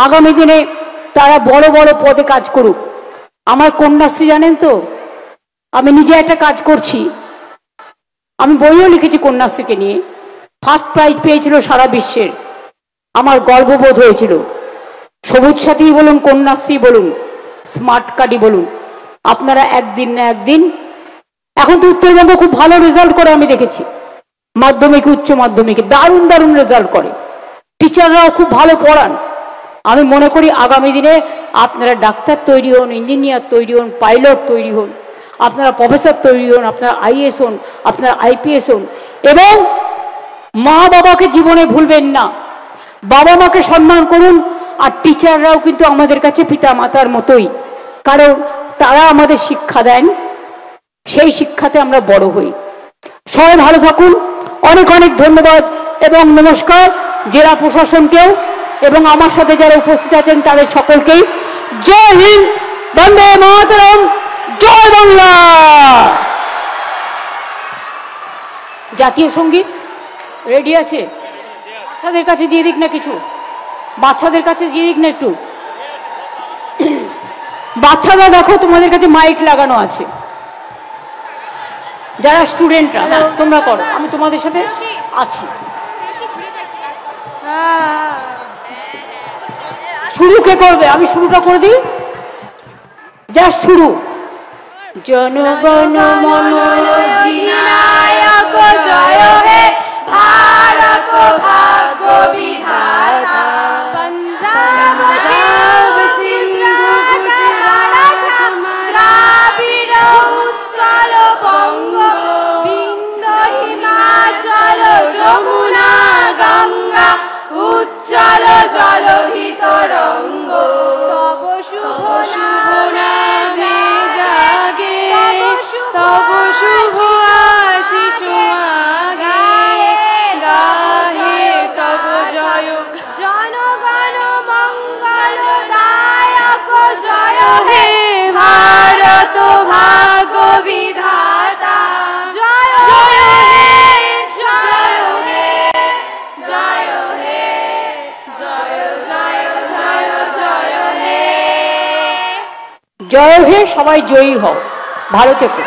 আগামী দিনে তারা বড় বড় পদে কাজ করুক। আমার কন্যাশ্রী জানেন তো, আমি নিজে একটা কাজ করছি, আমি বইও লিখেছি কন্যাশ্রীকে নিয়ে। ফার্স্ট প্রাইজ পেয়েছিল সারা বিশ্বের, আমার গর্ববোধ হয়েছিল। সবুজ সাথী বলুন, কন্যাশ্রী বলুন, স্মার্ট কার্ডই বলুন, আপনারা একদিন না একদিন, এখন তো উত্তরবঙ্গ খুব ভালো রেজাল্ট করে আমি দেখেছি, মাধ্যমিক উচ্চ মাধ্যমিকে দারুণ দারুণ রেজাল্ট করে, টিচাররাও খুব ভালো পড়ান। আমি মনে করি আগামী দিনে আপনারা ডাক্তার তৈরি হন, ইঞ্জিনিয়ার তৈরি হন, পাইলট তৈরি হন, আপনারা প্রফেসর তৈরি হন, আপনারা আইএএস হন, আপনারা আইপিএস হন। এবং মা বাবাকে জীবনে ভুলবেন না, বাবা মাকে সম্মান করুন। আর টিচাররাও কিন্তু আমাদের কাছে পিতা মাতার মতোই, কারণ তারা আমাদের শিক্ষা দেন, সেই শিক্ষাতে আমরা বড় হই। সবাই ভালো থাকুন। অনেক অনেক ধন্যবাদ এবং নমস্কার জেলা প্রশাসনকেও এবং আমার সাথে যারা উপস্থিত আছেন তাদের সকলকেই। জয় হিন্দ, বন্দে মাতরম, জয় বাংলা। জাতীয় সঙ্গীত রেডি আছে? বাচ্চাদের কাছে দিয়ে দিক না, কিছু বাচ্চাদের কাছে দিয়ে দিক না একটু। বাচ্চারা দেখো তোমাদের কাছে মাইক লাগানো আছে, যারা স্টুডেন্টরা তোমরা করো, আমি তোমাদের সাথে আছি। শুরু কে করবে? আমি শুরুটা করে দিই, যা শুরু। জনগণ মন অধিনায়ক জয় হে ভারত ভাগ্য বিধাতা, পঞ্জাব সিন্ধু গুজরাট মারাঠা দ্রাবিড় উৎকল বঙ্গ বিন্ধ্য হিমাচল যমুনা গঙ্গা উজ্জ্বল জলধি তরঙ্গ, তব শুভ নামে জাগে, তব শুভ আশিস মাগে, গাহে তব জয়। জনগণ মঙ্গল দায়ক জয় হে ভারত ভাগ্য বিধাতা, জয় হে জয় হে জয় হে জয় জয় জয় জয় হে। জয় হে, সবাই জয়ী হও, ভালো থেকো।